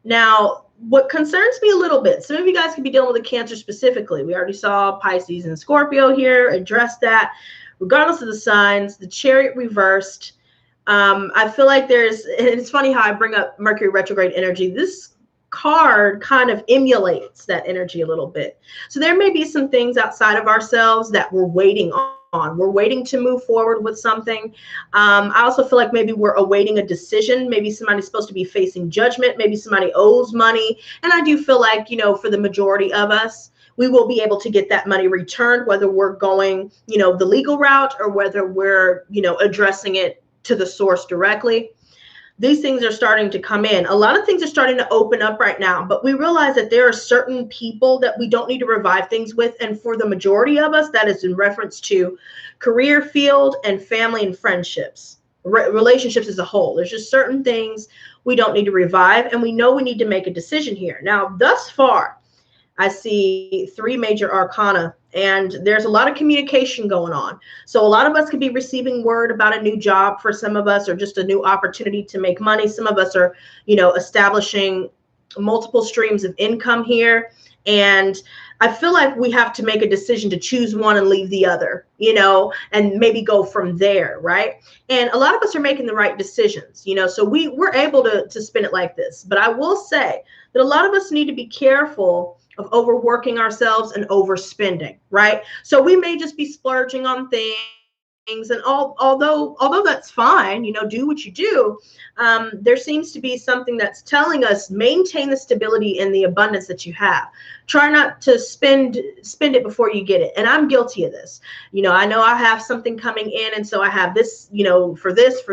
Now, what concerns me a little bit, some of you guys could be dealing with a Cancer specifically. We already saw Pisces and Scorpio here, address that. Regardless of the signs, the Chariot reversed. I feel like it's funny how I bring up Mercury retrograde energy. This card kind of emulates that energy a little bit. So there may be some things outside of ourselves that we're waiting on. We're waiting to move forward with something. I also feel like maybe we're awaiting a decision. Maybe somebody's supposed to be facing judgment. Maybe somebody owes money. And I do feel like, for the majority of us, we will be able to get that money returned, whether we're going, the legal route or whether we're, addressing it to the source directly. These things are starting to come in. A lot of things are starting to open up right now, but we realize that there are certain people that we don't need to revive things with. And for the majority of us, that is in reference to career field and family and friendships, relationships as a whole. There's just certain things we don't need to revive, and we know we need to make a decision here. Now, thus far, I see 3 major arcana, and there's a lot of communication going on. So a lot of us could be receiving word about a new job for some of us, or just a new opportunity to make money. Some of us are, establishing multiple streams of income here. And I feel like we have to make a decision to choose one and leave the other, and maybe go from there, right? And a lot of us are making the right decisions, so we're able to spin it like this. But I will say that a lot of us need to be careful of overworking ourselves and overspending, right? So we may just be splurging on things, and although that's fine, do what you do, there seems to be something that's telling us maintain the stability and the abundance that you have. Try not to spend it before you get it. And I'm guilty of this. I know I have something coming in, and so I have this, for this,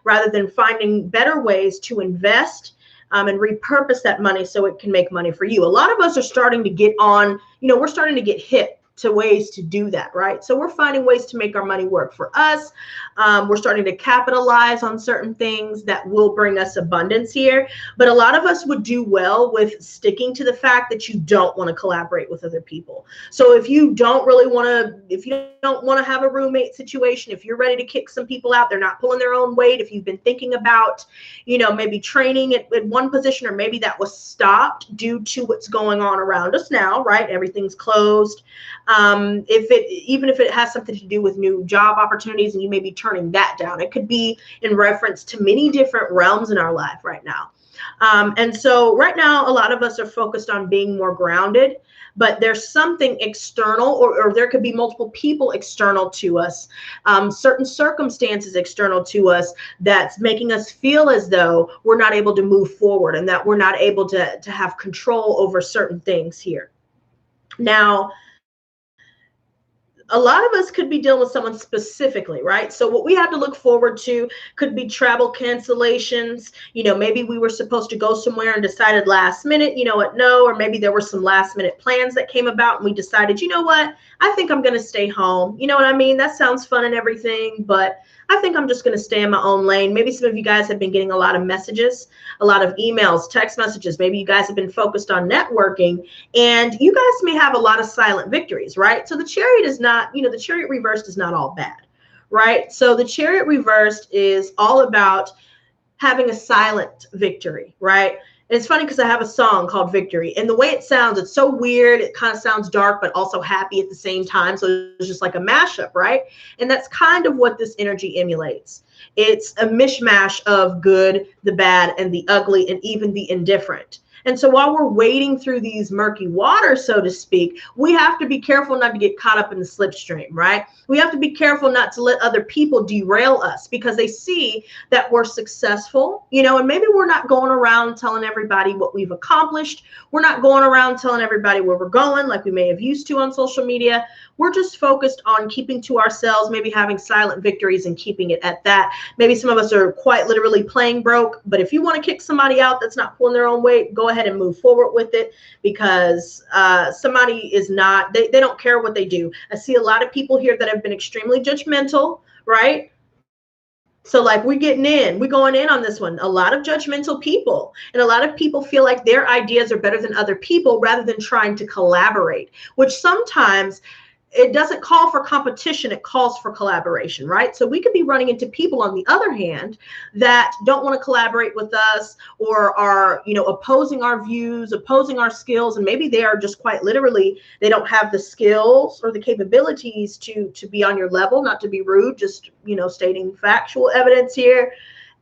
rather than finding better ways to invest and repurpose that money so it can make money for you. A lot of us are starting to get on, we're starting to get hip to ways to do that, right? So we're finding ways to make our money work for us. We're starting to capitalize on certain things that will bring us abundance here. But a lot of us would do well with sticking to the fact that you don't want to collaborate with other people. So if you don't really want to, if you don't want to have a roommate situation, if you're ready to kick some people out, they're not pulling their own weight, if you've been thinking about, maybe training at one position, or maybe that was stopped due to what's going on around us now, right? Everything's closed. Even if it has something to do with new job opportunities and you may be turning that down, it could be in reference to many different realms in our life right now. And so right now, a lot of us are focused on being more grounded, but there's something external, or there could be multiple people external to us, certain circumstances external to us, that's making us feel as though we're not able to move forward and that we're not able to have control over certain things here. Now, a lot of us could be dealing with someone specifically, right? So what we have to look forward to could be travel cancellations. Maybe we were supposed to go somewhere and decided last minute, no, or maybe there were some last minute plans that came about and we decided, what, I think I'm going to stay home. You know what I mean? That sounds fun and everything, but I think I'm just going to stay in my own lane. Maybe some of you guys have been getting a lot of messages, a lot of emails, text messages. Maybe you guys have been focused on networking, and you guys may have a lot of silent victories, right? So the Chariot is not, the Chariot reversed is not all bad, right? So the Chariot reversed is all about having a silent victory, right? It's funny because I have a song called Victory, and the way it sounds, it's so weird. It kind of sounds dark, but also happy at the same time. So it's just like a mashup, right? And that's kind of what this energy emulates. It's a mishmash of good, the bad, and the ugly, and even the indifferent. And so while we're wading through these murky waters, so to speak, we have to be careful not to get caught up in the slipstream, right? We have to be careful not to let other people derail us because they see that we're successful, you know, and maybe we're not going around telling everybody what we've accomplished. We're not going around telling everybody where we're going like we may have used to on social media. We're just focused on keeping to ourselves, maybe having silent victories and keeping it at that. Maybe some of us are quite literally playing broke, but if you want to kick somebody out that's not pulling their own weight, go ahead and move forward with it, because somebody is not, they don't care what they do. I see a lot of people here that have been extremely judgmental, right? So like we're going in on this one. A lot of judgmental people, and a lot of people feel like their ideas are better than other people rather than trying to collaborate, which sometimes it doesn't call for competition, it calls for collaboration, right? So we could be running into people, on the other hand, that don't want to collaborate with us, or are, you know, opposing our views, opposing our skills, and maybe they are just quite literally, they don't have the skills or the capabilities to be on your level. Not to be rude, just, you know, stating factual evidence here.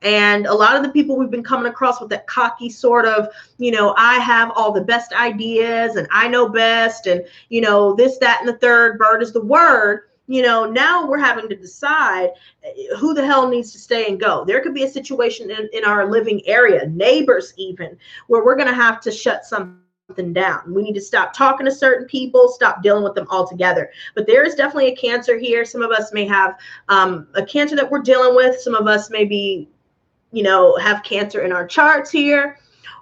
And a lot of the people we've been coming across with that cocky sort of, you know, I have all the best ideas and I know best, and, you know, this, that, and the third, bird is the word. You know, now we're having to decide who the hell needs to stay and go. There could be a situation in our living area, neighbors even, where we're going to have to shut something down. We need to stop talking to certain people, stop dealing with them altogether. But there is definitely a Cancer here. Some of us may have a Cancer that we're dealing with. Some of us may be, you know, have Cancer in our charts here,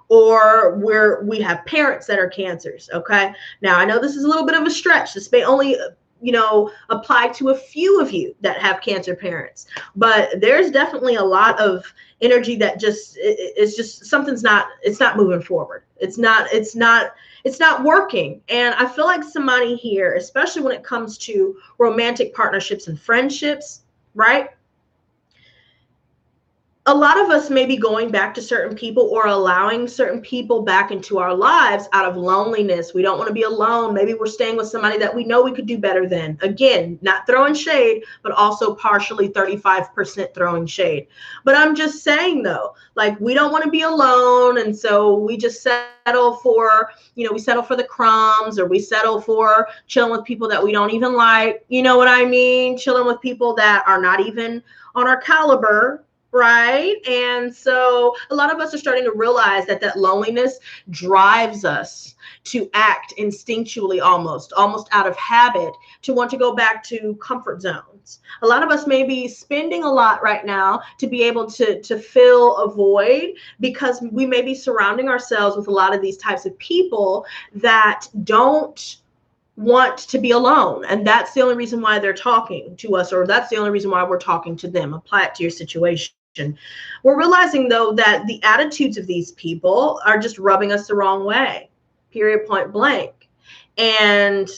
or we have parents that are Cancers. Okay. Now I know this is a little bit of a stretch. This may only, you know, apply to a few of you that have Cancer parents, but there's definitely a lot of energy that just, it's just, it's not moving forward. It's not working. And I feel like somebody here, especially when it comes to romantic partnerships and friendships, right? A lot of us may be going back to certain people, or allowing certain people back into our lives out of loneliness. We don't want to be alone. Maybe we're staying with somebody that we know we could do better than. Again, not throwing shade, but also partially 35% throwing shade. But I'm just saying though, like, we don't want to be alone. And so we just settle for, you know, we settle for the crumbs, or we settle for chilling with people that we don't even like. You know what I mean? Chilling with people that are not even on our caliber. Right. And so a lot of us are starting to realize that loneliness drives us to act instinctually, almost out of habit, to want to go back to comfort zones. A lot of us may be spending a lot right now to be able to fill a void, because we may be surrounding ourselves with a lot of these types of people that don't want to be alone. And that's the only reason why they're talking to us, or that's the only reason why we're talking to them. Apply it to your situation. We're realizing though that the attitudes of these people are just rubbing us the wrong way, period, point blank. And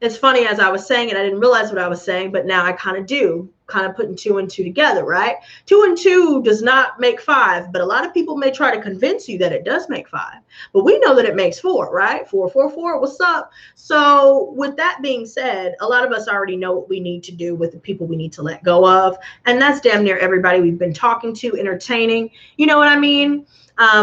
it's funny, as I was saying it, I didn't realize what I was saying, but now I kind of do, kind of putting 2 and 2 together, right? 2 and 2 does not make 5, but a lot of people may try to convince you that it does make 5, but we know that it makes 4, right? 4, 4, 4, what's up? So with that being said, a lot of us already know what we need to do with the people we need to let go of. And that's damn near everybody we've been talking to, entertaining, you know what I mean?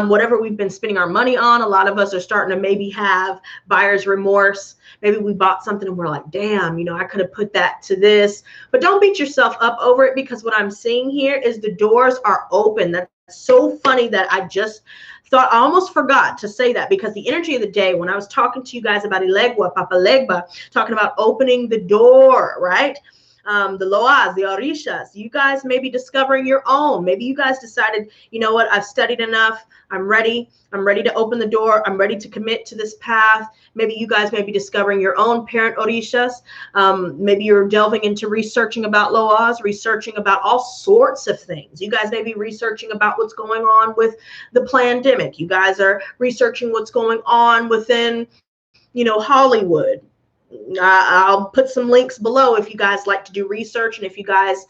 Whatever we've been spending our money on, a lot of us are starting to maybe have buyer's remorse. Maybe we bought something and we're like, damn, you know, I could have put that to this. But don't beat yourself up over it, because what I'm seeing here is the doors are open. That's so funny that I just thought, I almost forgot to say that, because the energy of the day, when I was talking to you guys about Ilegua, Papa Legba, talking about opening the door, right? The Loas, the Orishas, you guys may be discovering your own. Maybe you guys decided, you know what, I've studied enough. I'm ready to open the door. I'm ready to commit to this path. Maybe you guys may be discovering your own parent Orishas. Maybe you're delving into researching about Loas, researching about all sorts of things. You guys may be researching about what's going on with the pandemic. You guys are researching what's going on within, you know, Hollywood. I'll put some links below if you guys like to do research, and if you guys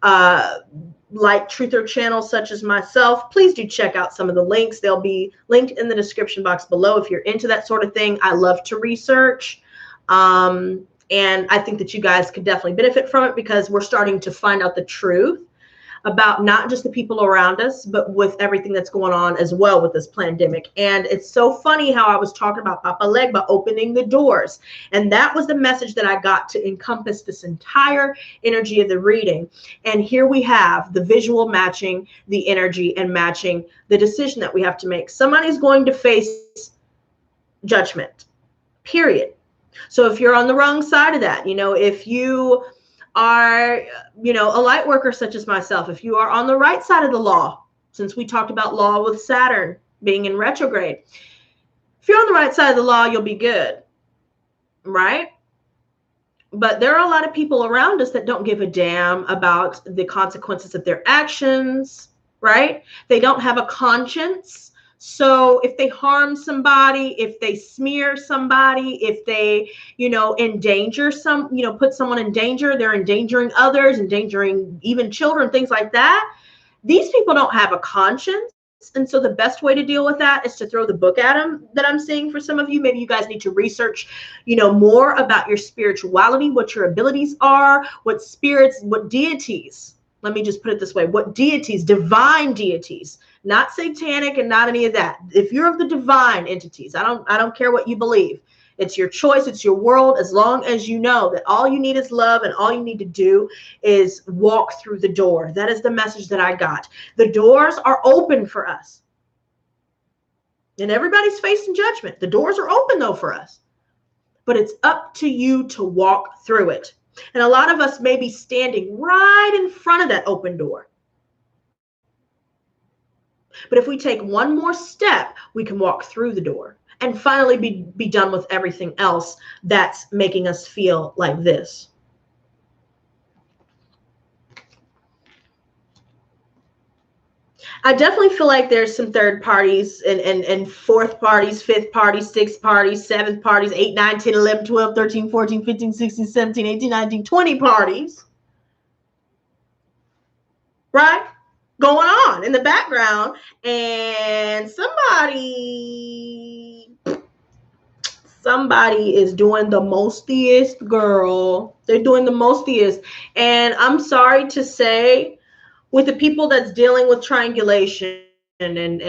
like truther channels such as myself, please do check out some of the links. They'll be linked in the description box below. If you're into that sort of thing, I love to research. And I think that you guys could definitely benefit from it, because we're starting to find out the truth about not just the people around us, but with everything that's going on as well with this pandemic. And it's so funny how I was talking about Papa Legba opening the doors. And that was the message that I got to encompass this entire energy of the reading. And here we have the visual matching the energy and matching the decision that we have to make. Somebody's going to face judgment, period. So if you're on the wrong side of that, if you are, a light worker such as myself, if you are on the right side of the law, since we talked about law with Saturn being in retrograde, if you're on the right side of the law, you'll be good, right? But there are a lot of people around us that don't give a damn about the consequences of their actions, right? They don't have a conscience. So if they harm somebody, if they smear somebody, if they, endanger put someone in danger, they're endangering others, endangering even children, things like that. These people don't have a conscience. And so the best way to deal with that is to throw the book at them that I'm seeing for some of you. Maybe you guys need to research, more about your spirituality, what your abilities are, what spirits, what deities. Let me just put it this way. What deities, divine deities, not satanic and not any of that. If you're of the divine entities, I don't care what you believe. It's your choice. It's your world. As long as you know that all you need is love and all you need to do is walk through the door. That is the message that I got. The doors are open for us. And everybody's facing judgment. The doors are open though for us. But it's up to you to walk through it. And a lot of us may be standing right in front of that open door. But if we take one more step, we can walk through the door and finally be done with everything else that's making us feel like this. I definitely feel like there's some third parties and fourth parties, fifth parties, sixth parties, seventh parties, 8, 9, 10, 11, 12, 13, 14, 15, 16, 17, 18, 19, 20 parties. Right? Going on in the background, and somebody is doing the mostiest, girl. They're doing the mostiest. And I'm sorry to say, with the people that's dealing with triangulation and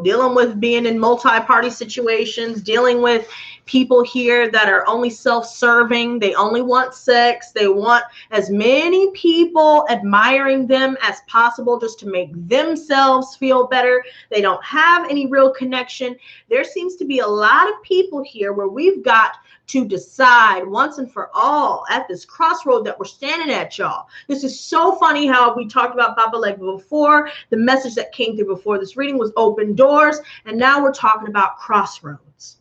dealing with being in multi-party situations, dealing with people here that are only self-serving, they only want sex, they want as many people admiring them as possible just to make themselves feel better. They don't have any real connection. There seems to be a lot of people here where we've got to decide once and for all at this crossroad that we're standing at, y'all. This is so funny how we talked about Papa Legba before. The message that came through before this reading was open doors, and now we're talking about crossroads.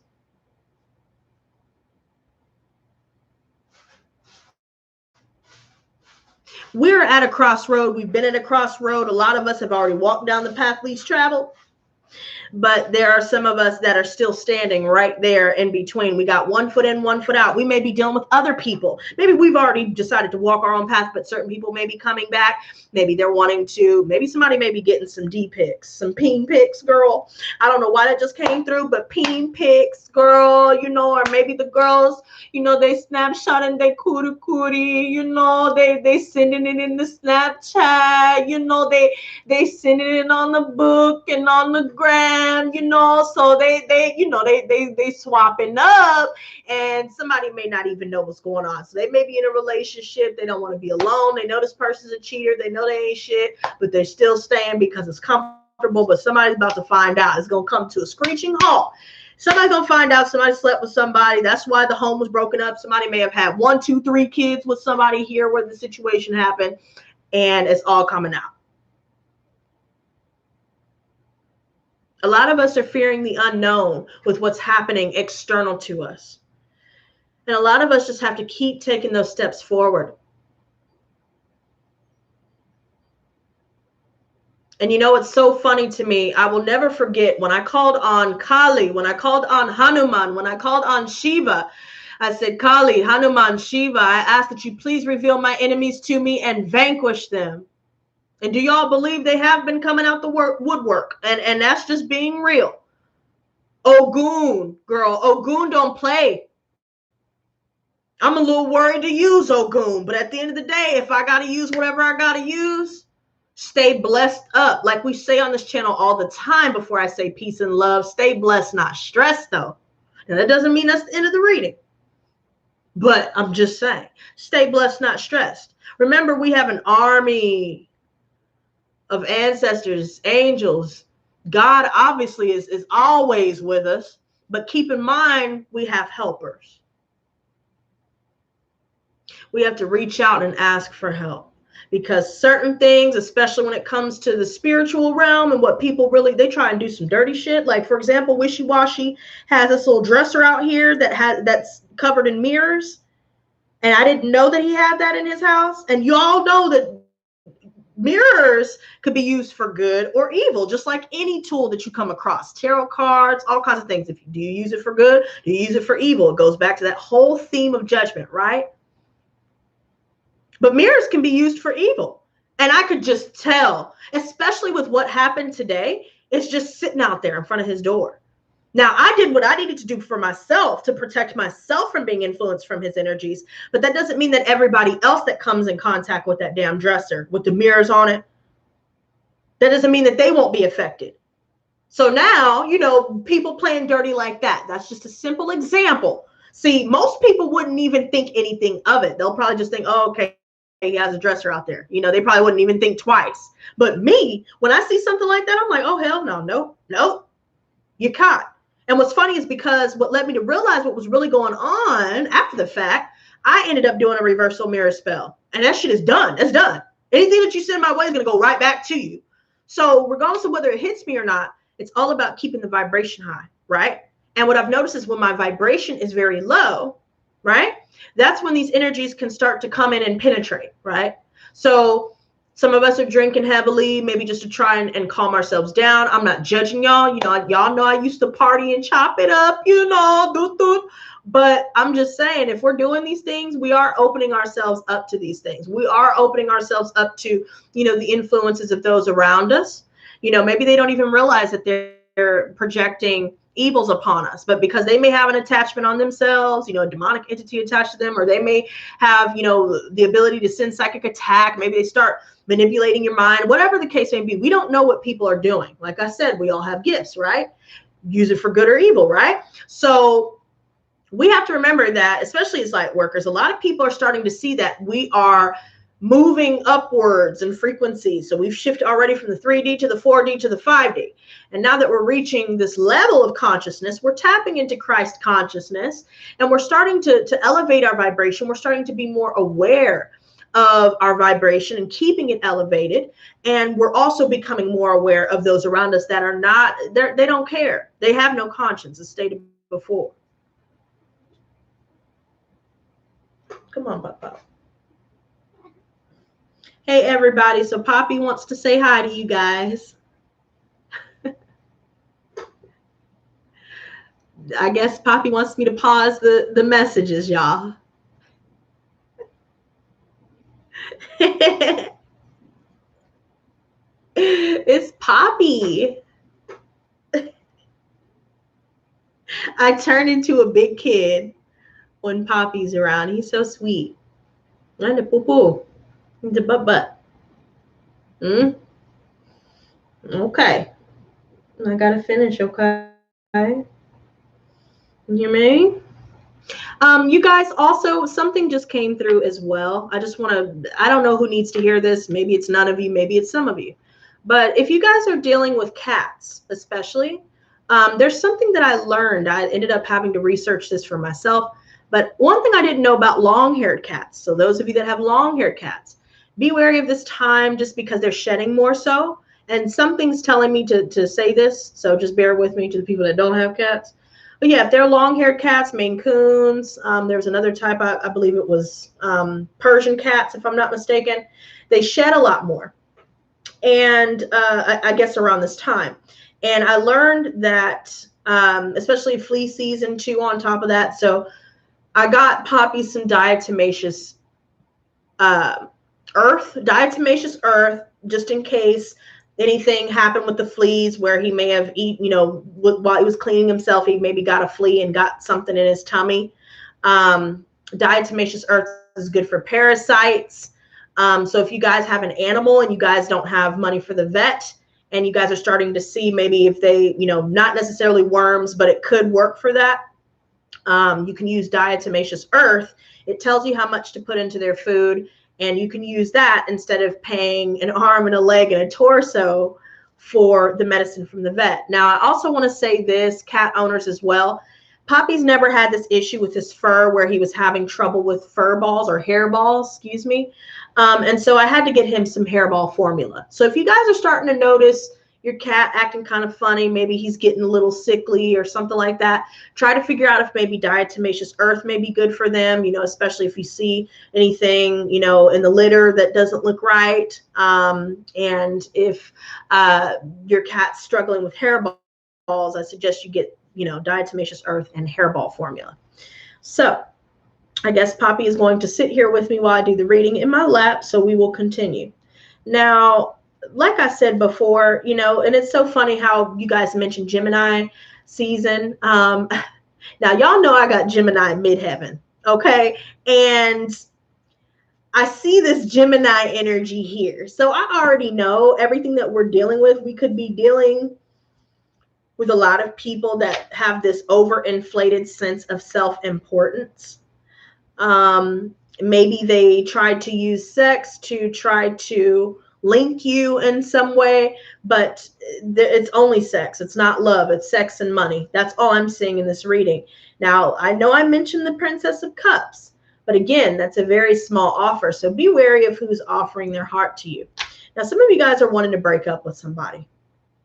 We're at a crossroad. We've been at a crossroad. A lot of us have already walked down the path least traveled. But there are some of us that are still standing right there in between. We got one foot in, one foot out. We may be dealing with other people. Maybe we've already decided to walk our own path, but certain people may be coming back. Maybe they're wanting to, maybe somebody may be getting some D pics, some peen pics, girl. I don't know why that just came through, but peen pics, girl, or maybe the girls, they snapshot and they cootie, they sending it in the Snapchat, they sending it on the book and on the gram. So they swapping up, and somebody may not even know what's going on. So they may be in a relationship. They don't want to be alone. They know this person's a cheater. They know they ain't shit, but they're still staying because it's comfortable. But somebody's about to find out. It's going to come to a screeching halt. Somebody's going to find out somebody slept with somebody. That's why the home was broken up. Somebody may have had 1, 2, 3 kids with somebody here where the situation happened, and it's all coming out. A lot of us are fearing the unknown with what's happening external to us. And a lot of us just have to keep taking those steps forward. And it's so funny to me. I will never forget when I called on Kali, when I called on Hanuman, when I called on Shiva. I said, Kali, Hanuman, Shiva, I ask that you please reveal my enemies to me and vanquish them. And do y'all believe they have been coming out the woodwork? And that's just being real. Ogun, girl, Ogun don't play. I'm a little worried to use Ogun, but at the end of the day, if I got to use whatever I got to use, stay blessed up. Like we say on this channel all the time before I say peace and love, stay blessed, not stressed, though. And that doesn't mean that's the end of the reading. But I'm just saying, stay blessed, not stressed. Remember, we have an army of ancestors, angels. God obviously is always with us, but keep in mind, we have helpers. We have to reach out and ask for help, because certain things, especially when it comes to the spiritual realm and what people really, they try and do some dirty shit. Like, for example, Wishy-Washy has this little dresser out here that's covered in mirrors. And I didn't know that he had that in his house. And you all know that mirrors could be used for good or evil, just like any tool that you come across. Tarot cards, all kinds of things. Do you use it for good? Do you use it for evil? It goes back to that whole theme of judgment, right? But mirrors can be used for evil. And I could just tell, especially with what happened today, it's just sitting out there in front of his door. Now, I did what I needed to do for myself to protect myself from being influenced from his energies. But that doesn't mean that everybody else that comes in contact with that damn dresser with the mirrors on it, that doesn't mean that they won't be affected. So now, you know, people playing dirty like that. That's just a simple example. See, most people wouldn't even think anything of it. They'll probably just think, oh, okay, he has a dresser out there. You know, they probably wouldn't even think twice. But me, when I see something like that, I'm like, oh, hell no, nope, you're caught. And what's funny is because what led me to realize what was really going on after the fact, I ended up doing a reversal mirror spell. And that shit is done. It's done. Anything that you send my way is going to go right back to you. So regardless of whether it hits me or not, it's all about keeping the vibration high, right? And what I've noticed is when my vibration is very low, right, that's when these energies can start to come in and penetrate, right? So some of us are drinking heavily, maybe just to try and calm ourselves down. I'm not judging y'all. You know, y'all know I used to party and chop it up, you know, but I'm just saying, if we're doing these things, we are opening ourselves up to these things. We are opening ourselves up to, you know, the influences of those around us. You know, maybe they don't even realize that they're projecting evils upon us, but because they may have an attachment on themselves, you know, a demonic entity attached to them, or they may have, you know, the ability to send psychic attack. Maybe they start manipulating your mind, whatever the case may be. We don't know what people are doing. Like I said, we all have gifts, right? Use it for good or evil, right? So we have to remember that, especially as light workers, a lot of people are starting to see that we are moving upwards in frequency. So we've shifted already from the 3D to the 4D to the 5D. And now that we're reaching this level of consciousness, we're tapping into Christ consciousness, and we're starting to elevate our vibration. We're starting to be more aware of our vibration and keeping it elevated. And we're also becoming more aware of those around us that are not, they don't care. They have no conscience, as stated before. Come on, Papa. Hey, everybody. So Poppy wants to say hi to you guys. I guess Poppy wants me to pause the messages, y'all. It's Poppy. I turn into a big kid when Poppy's around. He's so sweet. And the poo-poo. The butt. Okay. I gotta finish, okay? You hear me? You guys, also, something just came through as well. I just want to, I don't know who needs to hear this. Maybe it's none of you. Maybe it's some of you. But if you guys are dealing with cats, especially, there's something that I learned. I ended up having to research this for myself. But one thing I didn't know about long-haired cats. So those of you that have long-haired cats, be wary of this time just because they're shedding more so. And something's telling me to say this. So just bear with me to the people that don't have cats. But yeah, if they're long-haired cats, Maine Coons, there's another type, I believe it was Persian cats, if I'm not mistaken. They shed a lot more. And I guess around this time. And I learned that, especially flea season too, on top of that. So I got Poppy some diatomaceous diatomaceous earth, just in case anything happened with the fleas where he may have eaten, while he was cleaning himself, he maybe got a flea and got something in his tummy. Diatomaceous earth is good for parasites. So if you guys have an animal and you guys don't have money for the vet, and you guys are starting to see maybe if they, not necessarily worms, but it could work for that, you can use diatomaceous earth. It tells you how much to put into their food, and you can use that instead of paying an arm and a leg and a torso for the medicine from the vet. Now, I also want to say this, cat owners as well. Poppy's never had this issue with his fur where he was having trouble with fur balls or hair balls, excuse me. And so I had to get him some hairball formula. So if you guys are starting to notice your cat acting kind of funny, maybe he's getting a little sickly or something like that, try to figure out if maybe diatomaceous earth may be good for them, especially if you see anything, in the litter that doesn't look right. And if your cat's struggling with hairballs, I suggest you get, diatomaceous earth and hairball formula. So I guess Poppy is going to sit here with me while I do the reading in my lap, so we will continue. Now, like I said before, and it's so funny how you guys mentioned Gemini season. Now, y'all know I got Gemini midheaven, okay? And I see this Gemini energy here. So I already know everything that we're dealing with. We could be dealing with a lot of people that have this overinflated sense of self-importance. Maybe they tried to use sex to try to link you in some way, but it's only sex. It's not love. It's sex and money. That's all I'm seeing in this reading. Now, I know I mentioned the Princess of Cups, but again, that's a very small offer. So be wary of who's offering their heart to you. Now, some of you guys are wanting to break up with somebody.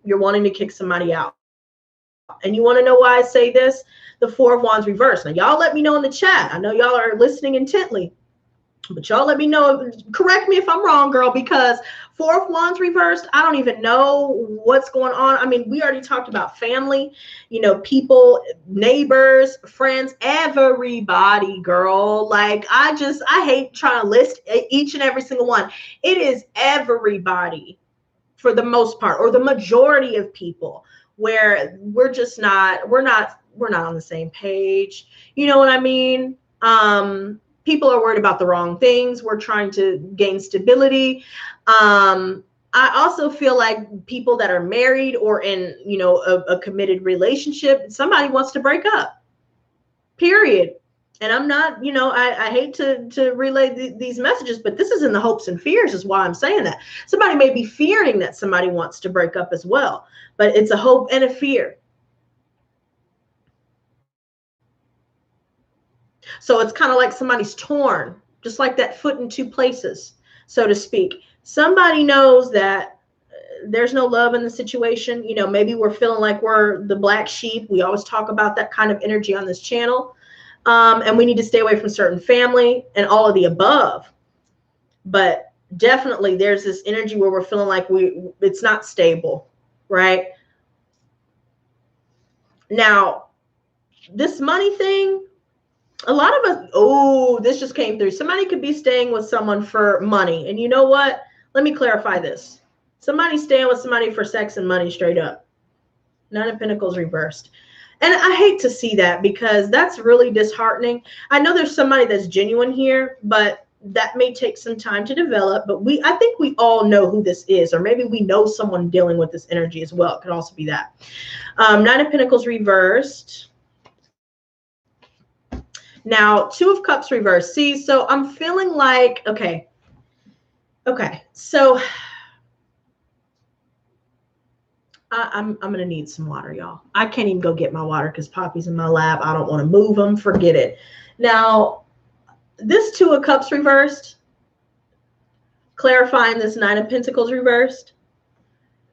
You're wanting to kick somebody out. And you want to know why I say this? The Four of Wands reversed. Now, y'all let me know in the chat. I know y'all are listening intently, but y'all let me know. Correct me if I'm wrong, girl, because Four of Wands reversed, I don't even know what's going on. I mean, we already talked about family, people, neighbors, friends, everybody, girl. Like, I hate trying to list each and every single one. It is everybody for the most part, or the majority of people, where we're not on the same page. You know what I mean? People are worried about the wrong things. We're trying to gain stability. I also feel like people that are married or in, a committed relationship, somebody wants to break up, period. And I'm not, I hate to relay these messages, but this is in the hopes and fears is why I'm saying that. Somebody may be fearing that somebody wants to break up as well, but it's a hope and a fear. So it's kind of like somebody's torn, just like that foot in two places, so to speak. Somebody knows that there's no love in the situation. Maybe we're feeling like we're the black sheep. We always talk about that kind of energy on this channel. And we need to stay away from certain family and all of the above. But definitely there's this energy where we're feeling like it's not stable, right? Now, this money thing, a lot of us, this just came through. Somebody could be staying with someone for money. And you know what? Let me clarify this. Somebody's staying with somebody for sex and money, straight up. Nine of Pentacles reversed. And I hate to see that because that's really disheartening. I know there's somebody that's genuine here, but that may take some time to develop. But I think we all know who this is, or maybe we know someone dealing with this energy as well. It could also be that. Nine of Pentacles reversed. Now, Two of Cups reversed. See, so I'm feeling like, okay. So I'm going to need some water, y'all. I can't even go get my water because Poppy's in my lap. I don't want to move them. Forget it. Now, this Two of Cups reversed, clarifying this Nine of Pentacles reversed.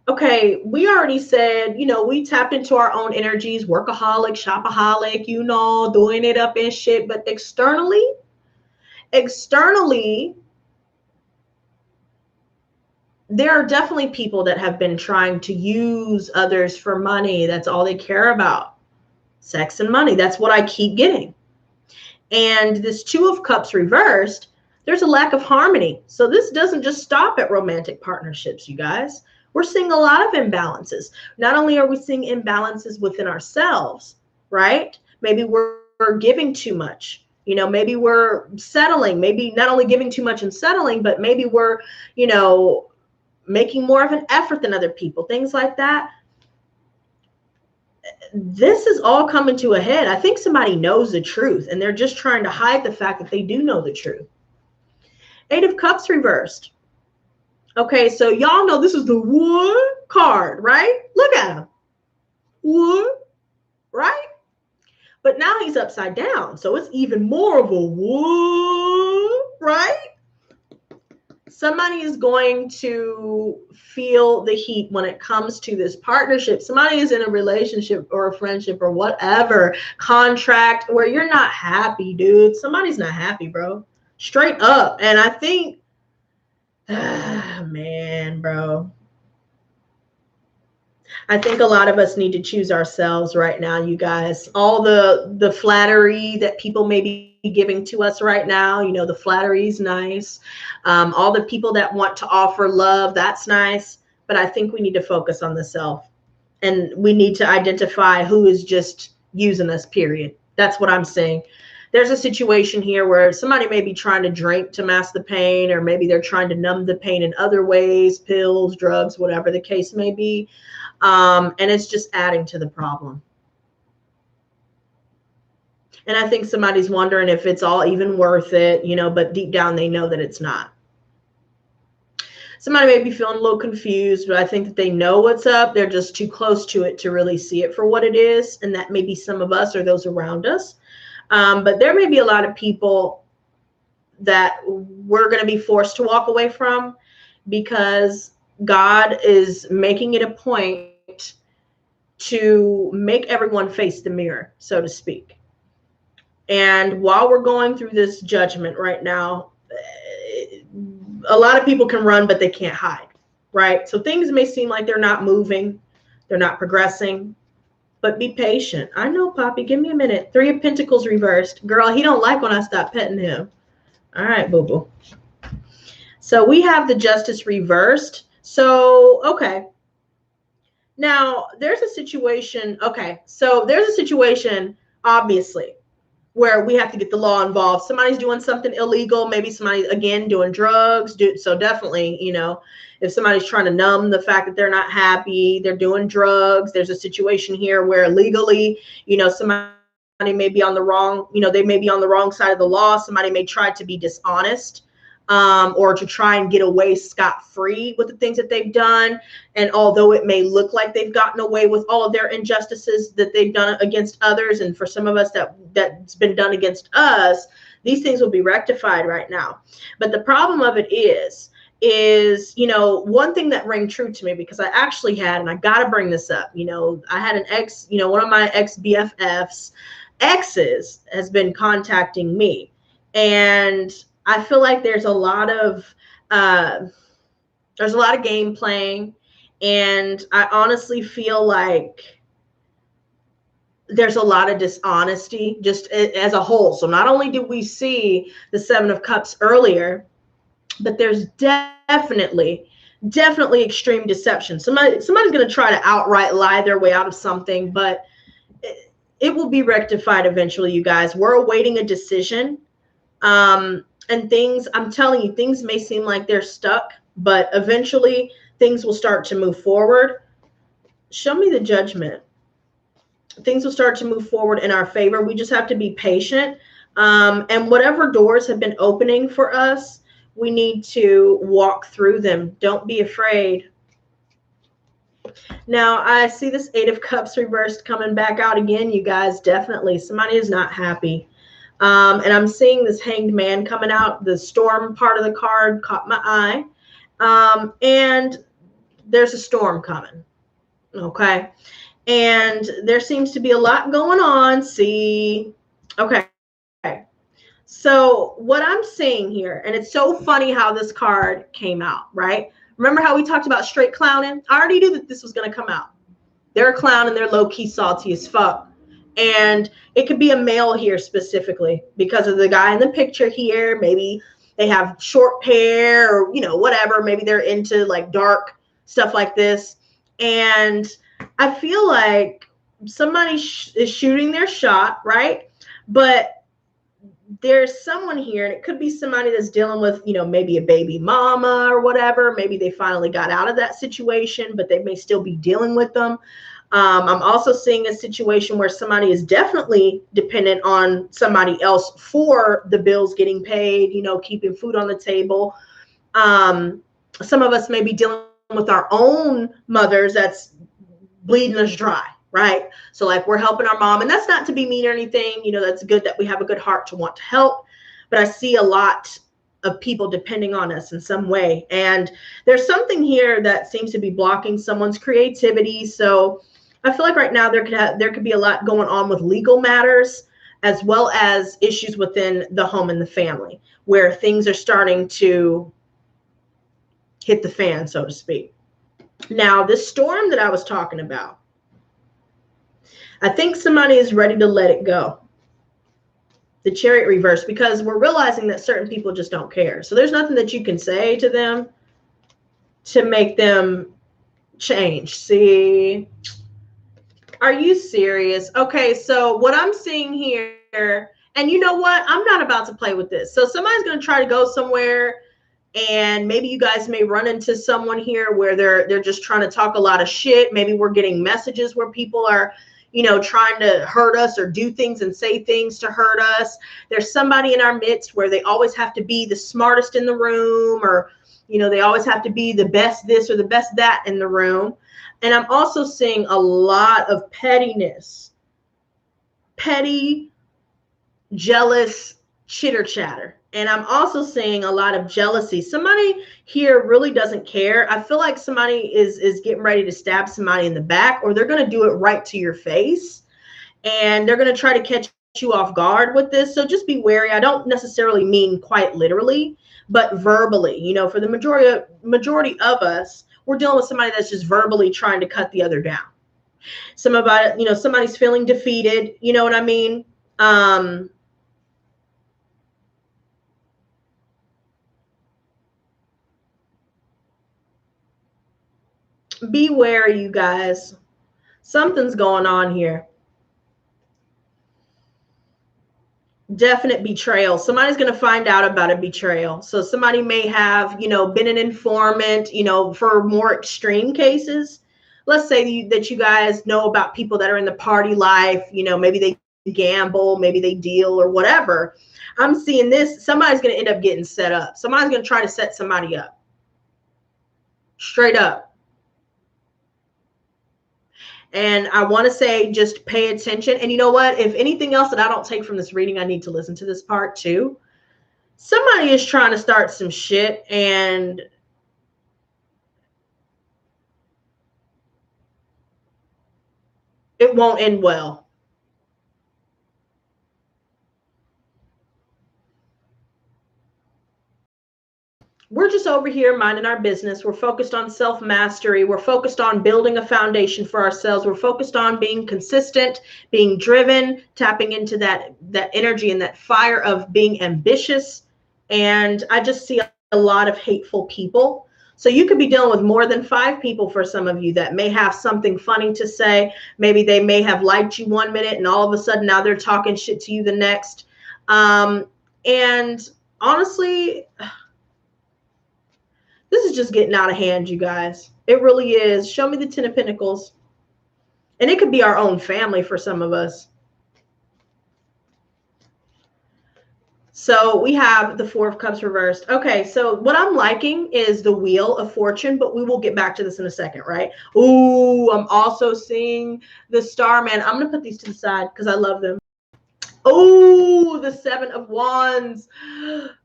Okay, we already said, we tapped into our own energies, workaholic, shopaholic, doing it up and shit. But externally, there are definitely people that have been trying to use others for money. That's all they care about. Sex and money. That's what I keep getting. And this Two of Cups reversed, there's a lack of harmony. So this doesn't just stop at romantic partnerships, you guys. We're seeing a lot of imbalances. Not only are we seeing imbalances within ourselves, right? Maybe we're giving too much. You know, maybe we're settling. Maybe not only giving too much and settling, but maybe we're, you know, making more of an effort than other people, things like that. This is all coming to a head. I think somebody knows the truth and they're just trying to hide the fact that they do know the truth. Eight of Cups reversed. Okay, so y'all know this is the what card, right? Look at him. What? Right? But now he's upside down. So it's even more of a what, right? Somebody is going to feel the heat when it comes to this partnership. Somebody is in a relationship or a friendship or whatever, contract where you're not happy, dude. Somebody's not happy, bro. Straight up. And I think, man, bro. I think a lot of us need to choose ourselves right now, you guys. All the flattery that people may be giving to us right now, you know, the flattery is nice. All the people that want to offer love, that's nice. But I think we need to focus on the self. And we need to identify who is just using us, period. That's what I'm saying. There's a situation here where somebody may be trying to drink to mask the pain, or maybe they're trying to numb the pain in other ways, pills, drugs, whatever the case may be. And it's just adding to the problem. And I think somebody's wondering if it's all even worth it, you know, but deep down they know that it's not. Somebody may be feeling a little confused, but I think that they know what's up. They're just too close to it to really see it for what it is. And that may be some of us or those around us. But there may be a lot of people that we're going to be forced to walk away from, because God is making it a point to make everyone face the mirror, so to speak. And while we're going through this judgment right now, a lot of people can run, but they can't hide, right? So things may seem like they're not moving, they're not progressing, but be patient. I know, Poppy, give me a minute. Three of Pentacles reversed. Girl, he don't like when I stop petting him. All right, boo-boo. So we have the Justice reversed. So, okay. Now, there's a situation. Okay, so there's a situation, obviously, where we have to get the law involved. Somebody's doing something illegal. Maybe somebody, again, doing drugs. So definitely, you know, if somebody's trying to numb the fact that they're not happy, they're doing drugs. There's a situation here where legally, you know, somebody may be on the wrong, you know, they may be on the wrong side of the law. Somebody may try to be dishonest, or to try and get away scot-free with the things that they've done. And although it may look like they've gotten away with all of their injustices that they've done against others, and for some of us that's been done against us, these things will be rectified right now. But the problem of it is, you know, one thing that rang true to me, because I actually had, and I got to bring this up, you know, I had an ex, you know, one of my ex-BFFs, exes, has been contacting me. And I feel like there's a lot of game playing, and I honestly feel like there's a lot of dishonesty just as a whole. So not only did we see the Seven of Cups earlier, but there's definitely extreme deception. Somebody's going to try to outright lie their way out of something, but it will be rectified eventually, you guys. We're awaiting a decision. And things, I'm telling you, things may seem like they're stuck, but eventually things will start to move forward. Show me the Judgment. Things will start to move forward in our favor. We just have to be patient. And whatever doors have been opening for us, we need to walk through them. Don't be afraid. Now, I see this Eight of Cups reversed coming back out again, you guys. Definitely. Somebody is not happy. And I'm seeing this Hanged Man coming out. The storm part of the card caught my eye. And there's a storm coming. Okay. And there seems to be a lot going on. See? Okay. So what I'm seeing here, and it's so funny how this card came out, right? Remember how we talked about straight clowning? I already knew that this was going to come out. They're a clown and they're low-key salty as fuck. And it could be a male here specifically because of the guy in the picture here. Maybe they have short hair or, you know, whatever. Maybe they're into like dark stuff like this. And I feel like somebody is shooting their shot, right? But there's someone here, and it could be somebody that's dealing with, you know, maybe a baby mama or whatever. Maybe they finally got out of that situation, but they may still be dealing with them. I'm also seeing a situation where somebody is definitely dependent on somebody else for the bills getting paid, you know, keeping food on the table. Some of us may be dealing with our own mothers that's bleeding us dry, right? So like we're helping our mom, and that's not to be mean or anything, you know, that's good that we have a good heart to want to help. But I see a lot of people depending on us in some way. And there's something here that seems to be blocking someone's creativity. So I feel like right now there could be a lot going on with legal matters, as well as issues within the home and the family, where things are starting to hit the fan, so to speak. Now, this storm that I was talking about, I think somebody is ready to let it go. The Chariot reverse, because we're realizing that certain people just don't care. So there's nothing that you can say to them to make them change. See, are you serious? Okay, so what I'm seeing here, and you know what? I'm not about to play with this. So somebody's going to try to go somewhere, and maybe you guys may run into someone here where they're just trying to talk a lot of shit. Maybe we're getting messages where people are, you know, trying to hurt us or do things and say things to hurt us. There's somebody in our midst where they always have to be the smartest in the room, or, you know, they always have to be the best this or the best that in the room. And I'm also seeing a lot of pettiness, petty, jealous chitter chatter. And I'm also seeing a lot of jealousy. Somebody here really doesn't care. I feel like somebody is getting ready to stab somebody in the back, or they're going to do it right to your face. And they're going to try to catch you off guard with this. So just be wary. I don't necessarily mean quite literally, but verbally. You know, for the majority of us, we're dealing with somebody that's just verbally trying to cut the other down. You know, somebody's feeling defeated. You know what I mean? Be wary, you guys. Something's going on here. Definite betrayal. Somebody's going to find out about a betrayal. So somebody may have, you know, been an informant, you know, for more extreme cases. Let's say that you guys know about people that are in the party life, you know, maybe they gamble, maybe they deal or whatever. I'm seeing this. Somebody's going to end up getting set up. Somebody's going to try to set somebody up. Straight up. And I want to say, just pay attention. And you know what? If anything else that I don't take from this reading, I need to listen to this part too. Somebody is trying to start some shit, and it won't end well. We're just over here minding our business. We're focused on self-mastery. We're focused on building a foundation for ourselves. We're focused on being consistent, being driven, tapping into that energy and that fire of being ambitious. And I just see a lot of hateful people. So you could be dealing with more than 5 people for some of you that may have something funny to say. Maybe they may have liked you one minute, and all of a sudden now they're talking shit to you the next. And honestly, this is just getting out of hand, you guys. It really is. Show me the 10 of Pentacles. And it could be our own family for some of us. So we have the 4 of Cups reversed. Okay, so what I'm liking is the Wheel of Fortune, but we will get back to this in a second, right? Ooh, I'm also seeing the Starman. I'm going to put these to the side because I love them. Oh, the 7 of Wands.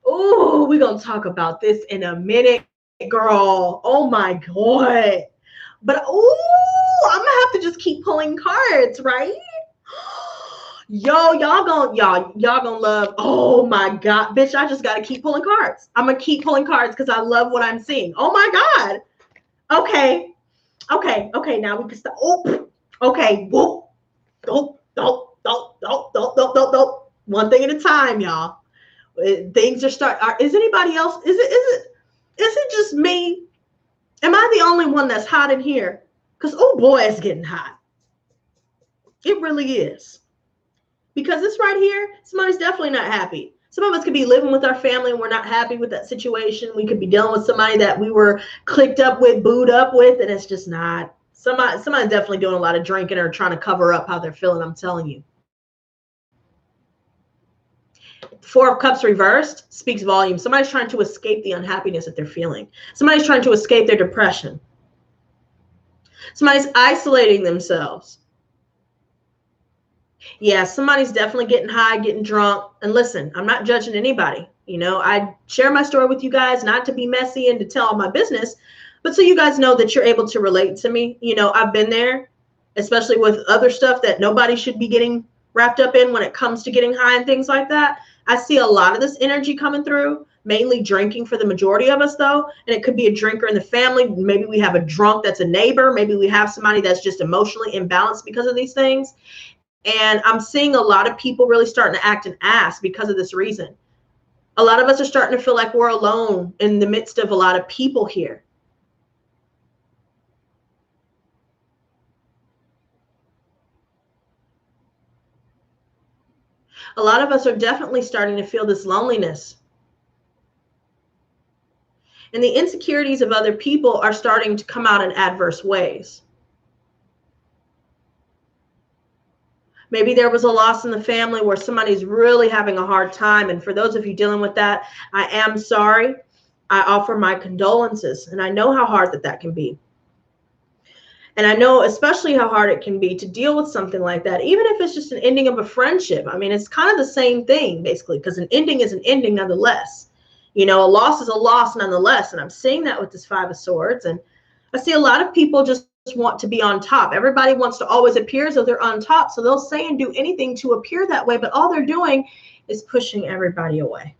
Oh, we're going to talk about this in a minute, girl. Oh my God. But oh, I'm gonna have to just keep pulling cards, right? Yo, y'all gonna love. Oh my God, bitch, I just gotta keep pulling cards. I'm gonna keep pulling cards because I love what I'm seeing. Oh my God. Okay, now we can stop. Oh, okay. Whoop. Oh, Don't. One thing at a time, y'all. Things are is anybody else? Is it just me? Am I the only one that's hot in here? Because, oh boy, it's getting hot. It really is. Because this right here, somebody's definitely not happy. Some of us could be living with our family and we're not happy with that situation. We could be dealing with somebody that we were clicked up with, booed up with, and it's just not. Somebody's definitely doing a lot of drinking or trying to cover up how they're feeling, I'm telling you. Four of Cups reversed speaks volumes. Somebody's trying to escape the unhappiness that they're feeling. Somebody's trying to escape their depression. Somebody's isolating themselves. Yeah, somebody's definitely getting high, getting drunk. And listen, I'm not judging anybody. You know, I share my story with you guys, not to be messy and to tell all my business, but so you guys know that you're able to relate to me. You know, I've been there, especially with other stuff that nobody should be getting wrapped up in when it comes to getting high and things like that. I see a lot of this energy coming through, mainly drinking for the majority of us though. And it could be a drinker in the family. Maybe we have a drunk that's a neighbor. Maybe we have somebody that's just emotionally imbalanced because of these things. And I'm seeing a lot of people really starting to act an ass because of this reason. A lot of us are starting to feel like we're alone in the midst of a lot of people here. A lot of us are definitely starting to feel this loneliness. And the insecurities of other people are starting to come out in adverse ways. Maybe there was a loss in the family where somebody's really having a hard time. And for those of you dealing with that, I am sorry. I offer my condolences. And I know how hard that can be. And I know especially how hard it can be to deal with something like that, even if it's just an ending of a friendship. I mean, it's kind of the same thing, basically, because an ending is an ending nonetheless. You know, a loss is a loss nonetheless. And I'm seeing that with this Five of Swords. And I see a lot of people just want to be on top. Everybody wants to always appear as though they're on top. So they'll say and do anything to appear that way. But all they're doing is pushing everybody away.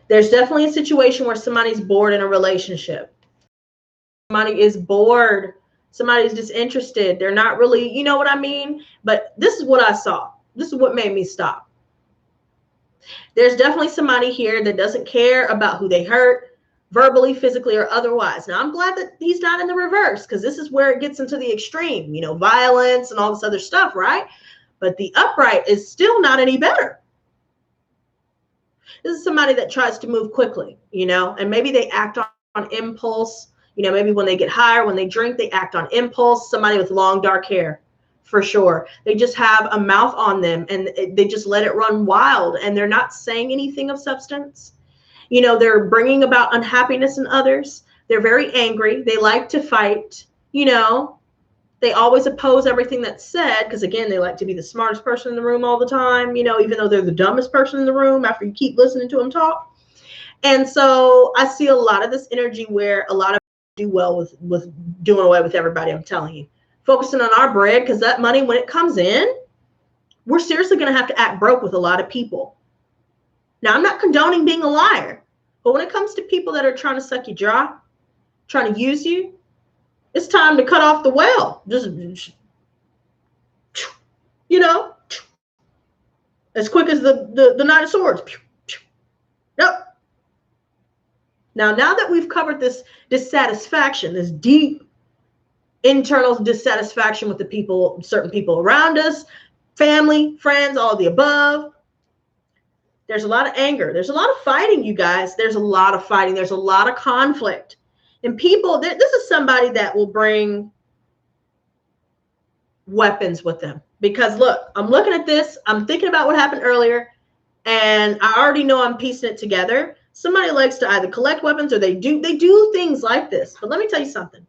There's definitely a situation where somebody's bored in a relationship. Somebody is bored. Somebody's disinterested. They're not really, you know what I mean? But this is what I saw. This is what made me stop. There's definitely somebody here that doesn't care about who they hurt, verbally, physically, or otherwise. Now, I'm glad that he's not in the reverse, because this is where it gets into the extreme, you know, violence and all this other stuff, right? But the upright is still not any better. This is somebody that tries to move quickly, you know, and maybe they act on impulse. You know, maybe when they get high or when they drink, they act on impulse. Somebody with long, dark hair, for sure. They just have a mouth on them and they just let it run wild, and they're not saying anything of substance. You know, they're bringing about unhappiness in others. They're very angry. They like to fight, you know. They always oppose everything that's said because, again, they like to be the smartest person in the room all the time, you know, even though they're the dumbest person in the room after you keep listening to them talk. And so I see a lot of this energy where a lot of people do well with doing away with everybody, I'm telling you. Focusing on our bread, because that money, when it comes in, we're seriously going to have to act broke with a lot of people. Now, I'm not condoning being a liar, but when it comes to people that are trying to suck you dry, trying to use you, it's time to cut off the well. Just, you know, as quick as the Knight of Swords. Yep. Now that we've covered this dissatisfaction, this deep internal dissatisfaction with the people, certain people around us, family, friends, all of the above, there's a lot of anger. There's a lot of fighting, you guys. There's a lot of fighting. There's a lot of conflict. And people, this is somebody that will bring weapons with them. Because look, I'm looking at this. I'm thinking about what happened earlier. And I already know I'm piecing it together. Somebody likes to either collect weapons or they do things like this. But let me tell you something.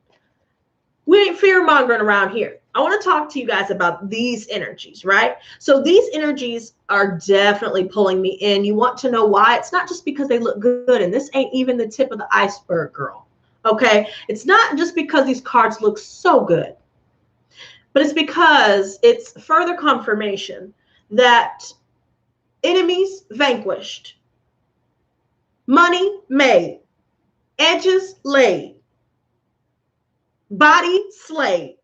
We ain't fear-mongering around here. I want to talk to you guys about these energies, right? So these energies are definitely pulling me in. You want to know why? It's not just because they look good. And this ain't even the tip of the iceberg, girl. Okay? It's not just because these cards look so good. But it's because it's further confirmation that enemies vanquished, money made, edges laid, body slayed,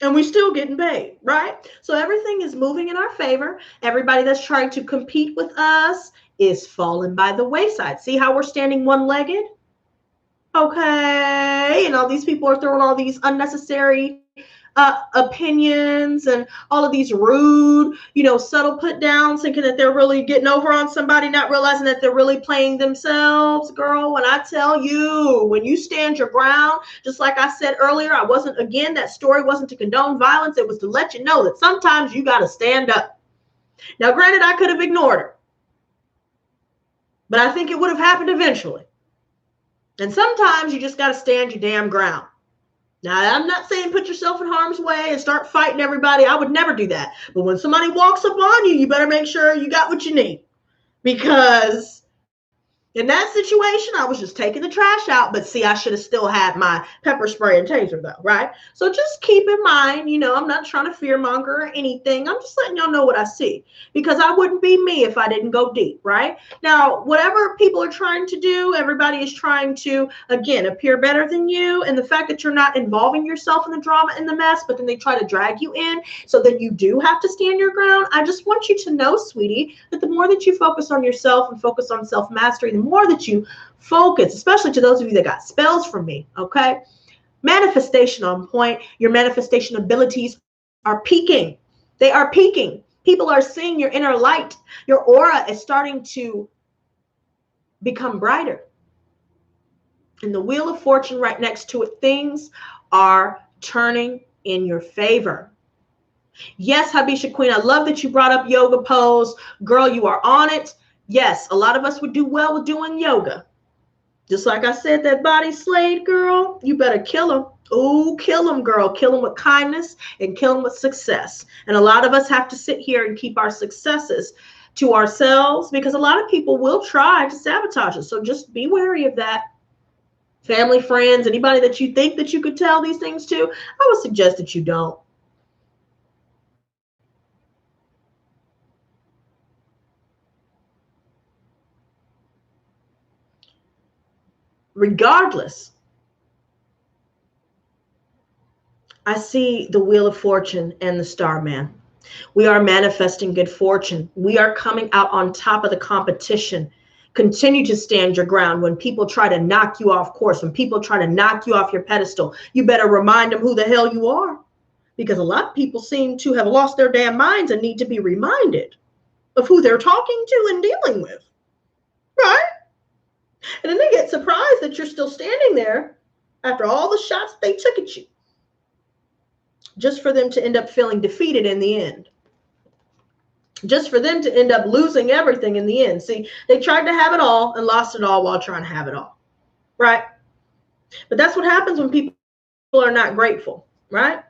and we still getting paid, right? So everything is moving in our favor. Everybody that's trying to compete with us is falling by the wayside. See how we're standing one-legged? Okay. And all these people are throwing all these unnecessary opinions and all of these rude, subtle put downs, thinking that they're really getting over on somebody, not realizing that they're really playing themselves. Girl, when I tell you, when you stand your ground, just like I said earlier, that story wasn't to condone violence. It was to let you know that sometimes you got to stand up. Now, granted, I could have ignored her, but I think it would have happened eventually. And sometimes you just got to stand your damn ground. Now, I'm not saying put yourself in harm's way and start fighting everybody. I would never do that. But when somebody walks up on you, you better make sure you got what you need. Because in that situation, I was just taking the trash out. But see, I should have still had my pepper spray and taser, though, right? So just keep in mind, I'm not trying to fearmonger or anything. I'm just letting y'all know what I see. Because I wouldn't be me if I didn't go deep, right? Now, whatever people are trying to do, everybody is trying to, again, appear better than you. And the fact that you're not involving yourself in the drama and the mess, but then they try to drag you in so that you do have to stand your ground. I just want you to know, sweetie, that the more that you focus on yourself and focus on self-mastery, the more that you focus, especially to those of you that got spells from me, okay? Manifestation on point. Your manifestation abilities are peaking. They are peaking. People are seeing your inner light. Your aura is starting to become brighter. And the Wheel of Fortune right next to it, things are turning in your favor. Yes, Habisha Queen, I love that you brought up yoga pose. Girl, you are on it. Yes, a lot of us would do well with doing yoga. Just like I said, that body slayed, girl, you better kill them. Oh, kill them, girl. Kill them with kindness and kill them with success. And a lot of us have to sit here and keep our successes to ourselves because a lot of people will try to sabotage us. So just be wary of that. Family, friends, anybody that you think that you could tell these things to, I would suggest that you don't. Regardless, I see the Wheel of Fortune and the Starman. We are manifesting good fortune. We are coming out on top of the competition. Continue to stand your ground. When people try to knock you off course, when people try to knock you off your pedestal, you better remind them who the hell you are. Because a lot of people seem to have lost their damn minds and need to be reminded of who they're talking to and dealing with. Right? And then they get surprised that you're still standing there after all the shots they took at you, just for them to end up feeling defeated in the end. Just for them to end up losing everything in the end. See, they tried to have it all and lost it all while trying to have it all. Right? But that's what happens when people are not grateful. Right?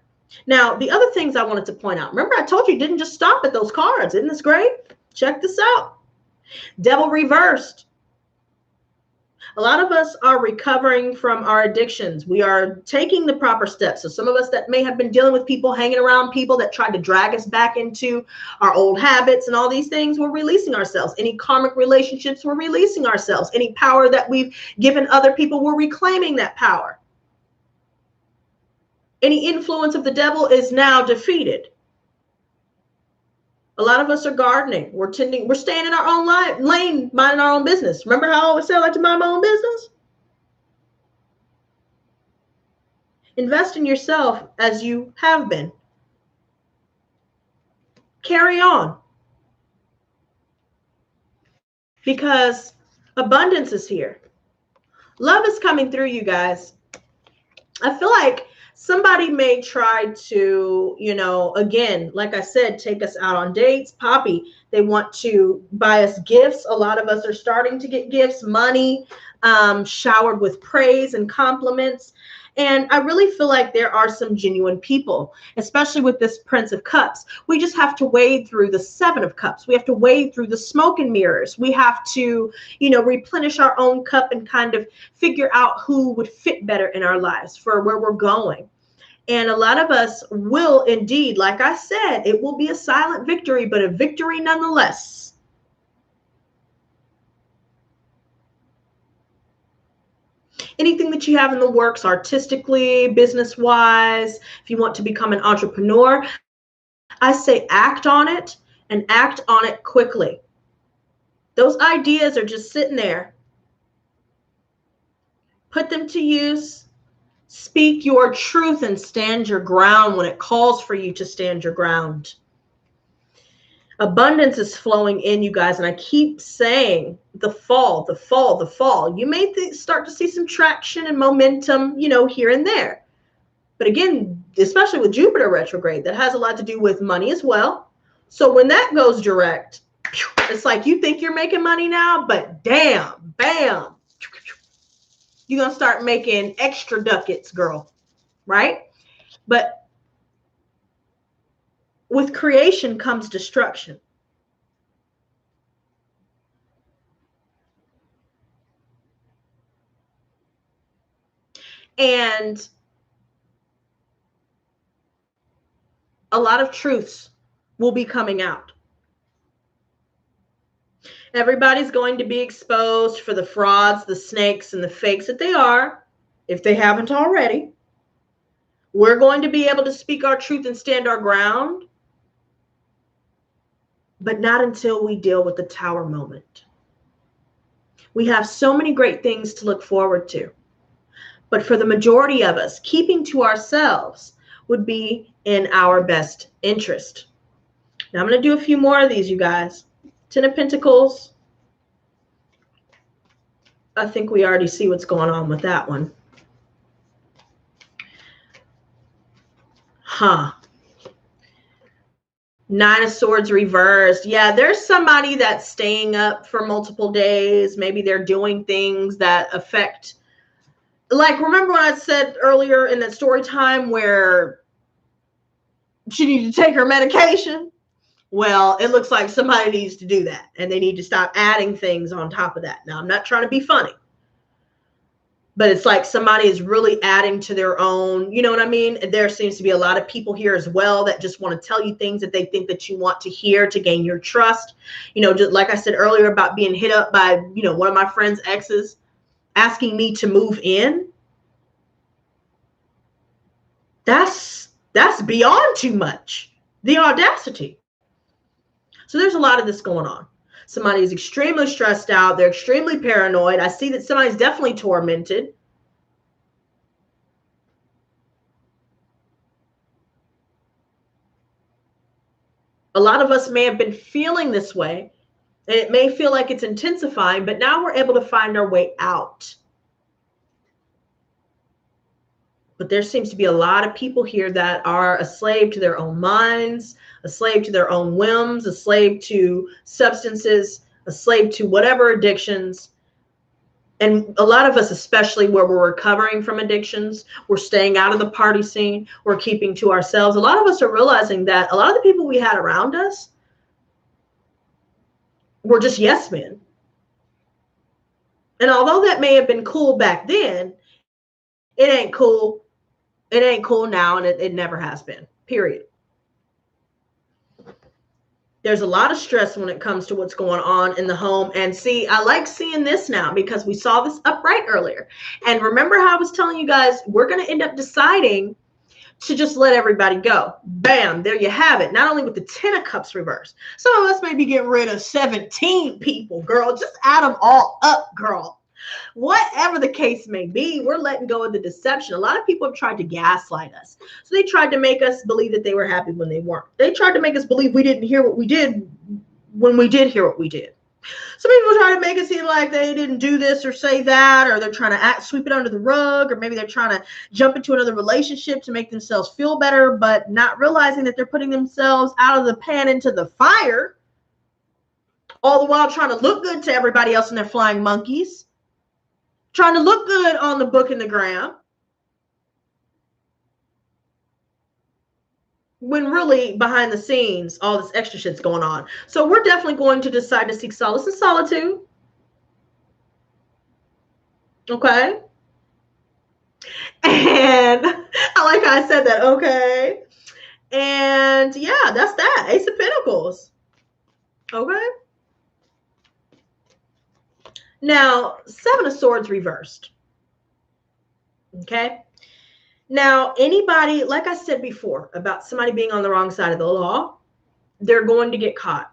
Now, the other things I wanted to point out. Remember, I told you it didn't just stop at those cards. Isn't this great? Check this out. Devil reversed. A lot of us are recovering from our addictions. We are taking the proper steps. So some of us that may have been dealing with people, hanging around people that tried to drag us back into our old habits and all these things, we're releasing ourselves. Any karmic relationships, we're releasing ourselves. Any power that we've given other people, we're reclaiming that power. Any influence of the devil is now defeated. A lot of us are gardening. We're staying in our own lane, minding our own business. Remember how I always say I like to mind my own business? Invest in yourself as you have been. Carry on. Because abundance is here. Love is coming through, you guys. I feel like somebody may try to, again, like I said, take us out on dates. Poppy, they want to buy us gifts. A lot of us are starting to get gifts, money, showered with praise and compliments. And I really feel like there are some genuine people, especially with this Prince of Cups. We just have to wade through the Seven of Cups. We have to wade through the smoke and mirrors. We have to, replenish our own cup and kind of figure out who would fit better in our lives for where we're going. And a lot of us will indeed, like I said, it will be a silent victory, but a victory nonetheless. Anything that you have in the works artistically, business-wise, if you want to become an entrepreneur, I say act on it and act on it quickly. Those ideas are just sitting there. Put them to use. Speak your truth and stand your ground when it calls for you to stand your ground. Abundance is flowing in, you guys, and I keep saying the fall, the fall, the fall. You may start to see some traction and momentum, you know, here and there. But again, especially with Jupiter retrograde, that has a lot to do with money as well. So when that goes direct, it's like you think you're making money now, but damn, bam, you're going to start making extra ducats, girl, right? But with creation comes destruction. And a lot of truths will be coming out. Everybody's going to be exposed for the frauds, the snakes, and the fakes that they are, if they haven't already. We're going to be able to speak our truth and stand our ground, but not until we deal with the tower moment. We have so many great things to look forward to. But for the majority of us, keeping to ourselves would be in our best interest. Now I'm going to do a few more of these, you guys. Ten of Pentacles. I think we already see what's going on with that one. Nine of Swords reversed. Yeah, there's somebody that's staying up for multiple days. Maybe they're doing things that affect, like, remember when I said earlier in that story time where she needed to take her medication? Well, it looks like somebody needs to do that, and they need to stop adding things on top of that. Now, I'm not trying to be funny, but it's like somebody is really adding to their own, you know what I mean? There seems to be a lot of people here as well that just want to tell you things that they think that you want to hear to gain your trust. You know, just like I said earlier about being hit up by, you know, one of my friend's exes asking me to move in. That's beyond too much. The audacity. So there's a lot of this going on. Somebody is extremely stressed out. They're extremely paranoid. I see that somebody's definitely tormented. A lot of us may have been feeling this way, and it may feel like it's intensifying, but now we're able to find our way out. But there seems to be a lot of people here that are a slave to their own minds, a slave to their own whims, a slave to substances, a slave to whatever addictions. And a lot of us, especially where we're recovering from addictions, we're staying out of the party scene, we're keeping to ourselves. A lot of us are realizing that a lot of the people we had around us were just yes men. And although that may have been cool back then, it ain't cool. It ain't cool now, and it never has been, period. There's a lot of stress when it comes to what's going on in the home. And see, I like seeing this now because we saw this upright earlier. And remember how I was telling you guys, we're going to end up deciding to just let everybody go. Bam, there you have it. Not only with the 10 of Cups reversed. Some of us may be getting rid of 17 people, girl. Just add them all up, girl. Whatever the case may be, we're letting go of the deception. A lot of people have tried to gaslight us. So they tried to make us believe that they were happy when they weren't. They tried to make us believe we didn't hear what we did when we did hear what we did. Some people try to make it seem like they didn't do this or say that, or they're trying to sweep it under the rug, or maybe they're trying to jump into another relationship to make themselves feel better, but not realizing that they're putting themselves out of the pan into the fire, all the while trying to look good to everybody else and their flying monkeys. Trying to look good on the book and the gram, when really behind the scenes, all this extra shit's going on. So we're definitely going to decide to seek solace in solitude. Okay. And I like how I said that. Okay. And yeah, that's that. Ace of Pentacles. Okay. Now, Seven of Swords reversed. Okay. Now, anybody, like I said before, about somebody being on the wrong side of the law, they're going to get caught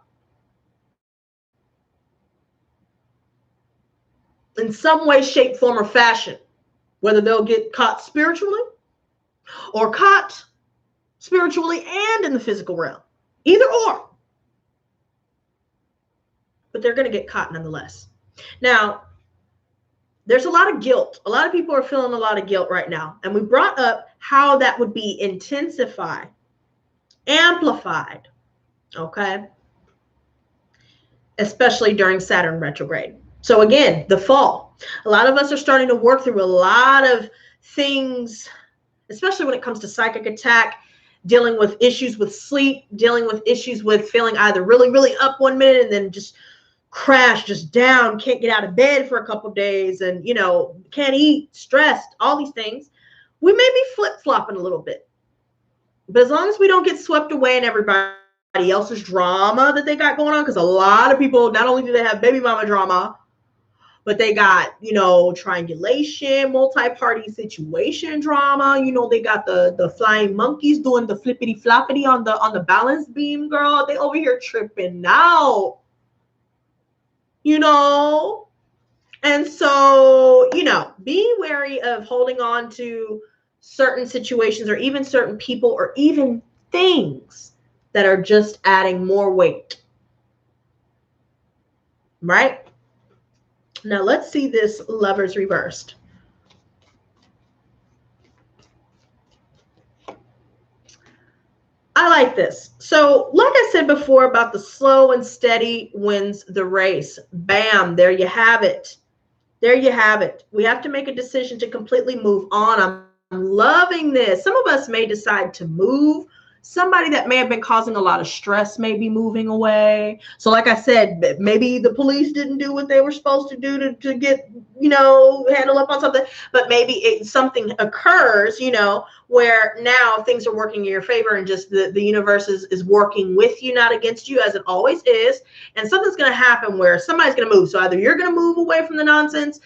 in some way, shape, form, or fashion, whether they'll get caught spiritually or caught spiritually and in the physical realm, either or. But they're going to get caught nonetheless. Now, there's a lot of guilt. A lot of people are feeling a lot of guilt right now. And we brought up how that would be intensified, amplified, okay? Especially during Saturn retrograde. So again, the fall. A lot of us are starting to work through a lot of things, especially when it comes to psychic attack, dealing with issues with sleep, dealing with issues with feeling either really, really up one minute and then just crash, just down, can't get out of bed for a couple of days, and, you know, can't eat, stressed, all these things. We may be flip-flopping a little bit. But as long as we don't get swept away in everybody else's drama that they got going on, because a lot of people, not only do they have baby mama drama, but they got, you know, triangulation, multi-party situation drama. You know, they got the flying monkeys doing the flippity floppity on the balance beam, girl. They over here tripping now. You know? And so, you know, be wary of holding on to certain situations or even certain people or even things that are just adding more weight. Right? Now let's see this Lovers reversed. I like this. So like I said before about the slow and steady wins the race. Bam, there you have it. There you have it. We have to make a decision to completely move on. I'm loving this. Some of us may decide to move. Somebody that may have been causing a lot of stress may be moving away. So like I said, maybe the police didn't do what they were supposed to do to get, you know, handle up on something. But maybe something occurs, you know, where now things are working in your favor and just the universe is working with you, not against you, as it always is. And something's going to happen where somebody's going to move. So either you're going to move away from the nonsense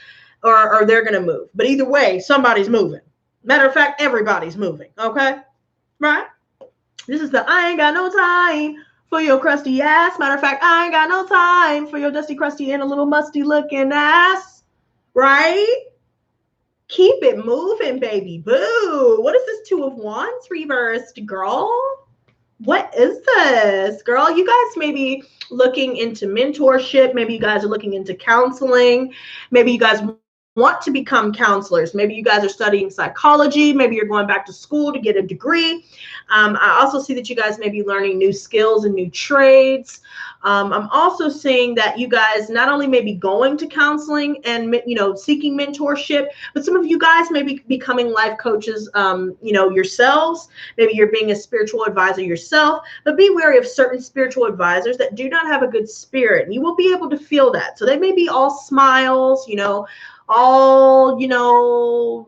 or they're going to move. But either way, somebody's moving. Matter of fact, everybody's moving. Okay? Right? This is the I ain't got no time for your crusty ass. Matter of fact, I ain't got no time for your dusty, crusty, and a little musty looking ass. Right? Keep it moving, baby boo. What is this Two of Wands reversed, girl? What is this, girl? You guys may be looking into mentorship. Maybe you guys are looking into counseling. Maybe you guys want to become counselors. Maybe you guys are studying psychology. Maybe you're going back to school to get a degree. I also see that you guys may be learning new skills and new trades. I'm also seeing that you guys not only may be going to counseling and, you know, seeking mentorship, but some of you guys may be becoming life coaches, you know, yourselves. Maybe you're being a spiritual advisor yourself, but be wary of certain spiritual advisors that do not have a good spirit. And you will be able to feel that. So they may be all smiles, you know, all, you know,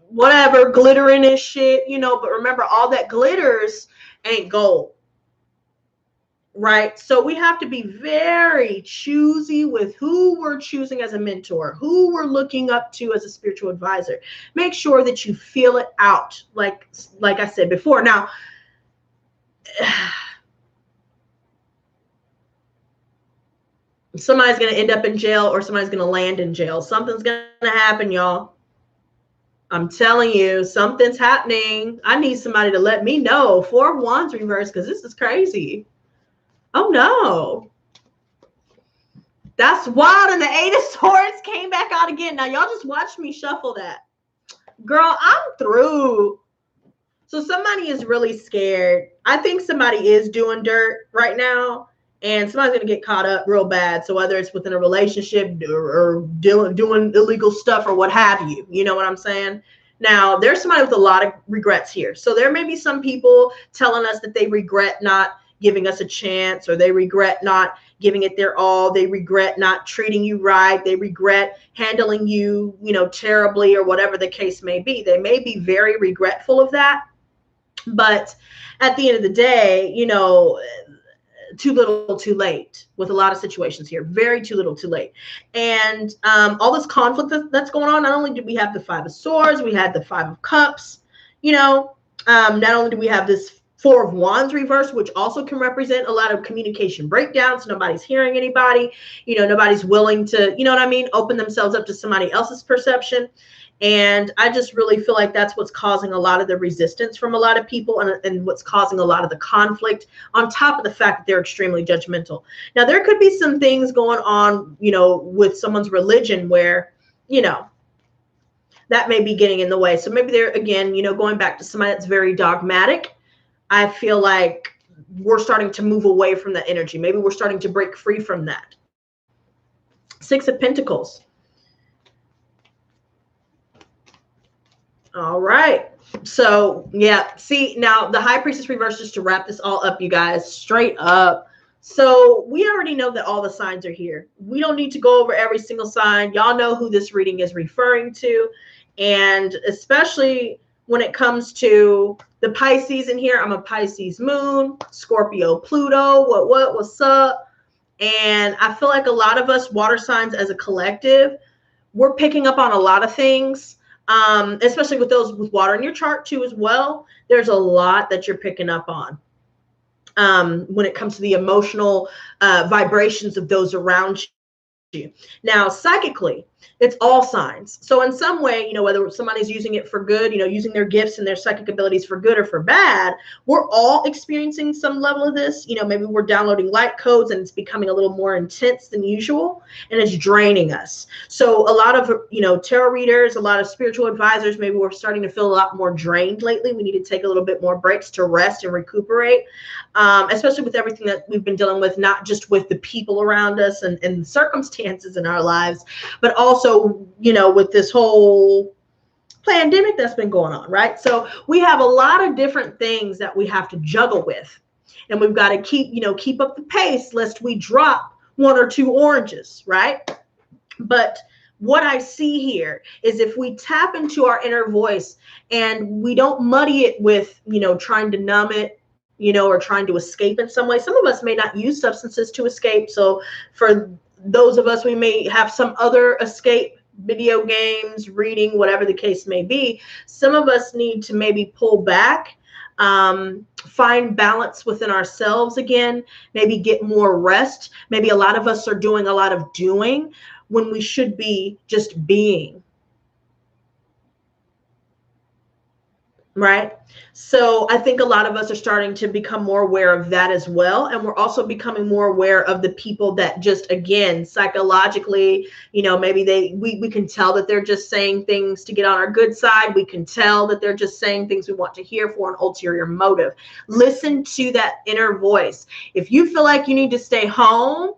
whatever, glittering and shit, you know, but remember, all that glitters ain't gold. Right? So we have to be very choosy with who we're choosing as a mentor, who we're looking up to as a spiritual advisor. Make sure that you feel it out, like I said before. Now, somebody's going to end up in jail or somebody's going to land in jail. Something's going to happen, y'all. I'm telling you, something's happening. I need somebody to let me know. Four of Wands reversed, because this is crazy. Oh, no. That's wild. And the Eight of Swords came back out again. Now, y'all just watch me shuffle that. Girl, I'm through. So somebody is really scared. I think somebody is doing dirt right now. And somebody's going to get caught up real bad. So whether it's within a relationship or doing illegal stuff or what have you. You know what I'm saying? Now, there's somebody with a lot of regrets here. So there may be some people telling us that they regret not giving us a chance, or they regret not giving it their all. They regret not treating you right. They regret handling you, you know, terribly, or whatever the case may be. They may be very regretful of that. But at the end of the day, you know, too little too late with a lot of situations here. Very too little too late. And all this conflict that's going on, not only do we have the Five of Swords, we had the Five of Cups, you know, not only do we have this Four of Wands reverse, which also can represent a lot of communication breakdowns. Nobody's hearing anybody, you know, nobody's willing to, you know what I mean, open themselves up to somebody else's perception. And I just really feel like that's what's causing a lot of the resistance from a lot of people, and what's causing a lot of the conflict, on top of the fact that they're extremely judgmental. Now, there could be some things going on, you know, with someone's religion where, you know, that may be getting in the way. So maybe they're, again, you know, going back to somebody that's very dogmatic. I feel like we're starting to move away from that energy. Maybe we're starting to break free from that. Six of Pentacles. All right. So, yeah. See, now the High Priestess reverse, just to wrap this all up, you guys, straight up. So we already know that all the signs are here. We don't need to go over every single sign. Y'all know who this reading is referring to. And especially when it comes to the Pisces in here, I'm a Pisces moon, Scorpio, Pluto, what's up? And I feel like a lot of us water signs as a collective, we're picking up on a lot of things, especially with those with water in your chart too as well. There's a lot that you're picking up on when it comes to the emotional vibrations of those around you. Now, psychically, it's all signs. So in some way, you know, whether somebody's using it for good, you know, using their gifts and their psychic abilities for good or for bad, we're all experiencing some level of this. You know, maybe we're downloading light codes and it's becoming a little more intense than usual, and it's draining us. So a lot of, you know, tarot readers, a lot of spiritual advisors, maybe we're starting to feel a lot more drained lately. We need to take a little bit more breaks to rest and recuperate, especially with everything that we've been dealing with, not just with the people around us and circumstances in our lives, but also, you know, with this whole pandemic that's been going on, right? So we have a lot of different things that we have to juggle with, and we've got to keep up the pace lest we drop one or two oranges, right? But what I see here is if we tap into our inner voice and we don't muddy it with, you know, trying to numb it, you know, or trying to escape in some way. Some of us may not use substances to escape. So for those of us, we may have some other escape, video games, reading, whatever the case may be. Some of us need to maybe pull back, find balance within ourselves again, maybe get more rest. Maybe a lot of us are doing a lot of doing when we should be just being. Right? So I think a lot of us are starting to become more aware of that as well. And we're also becoming more aware of the people that just, again, psychologically, you know, maybe we can tell that they're just saying things to get on our good side. We can tell that they're just saying things we want to hear for an ulterior motive. Listen to that inner voice. If you feel like you need to stay home,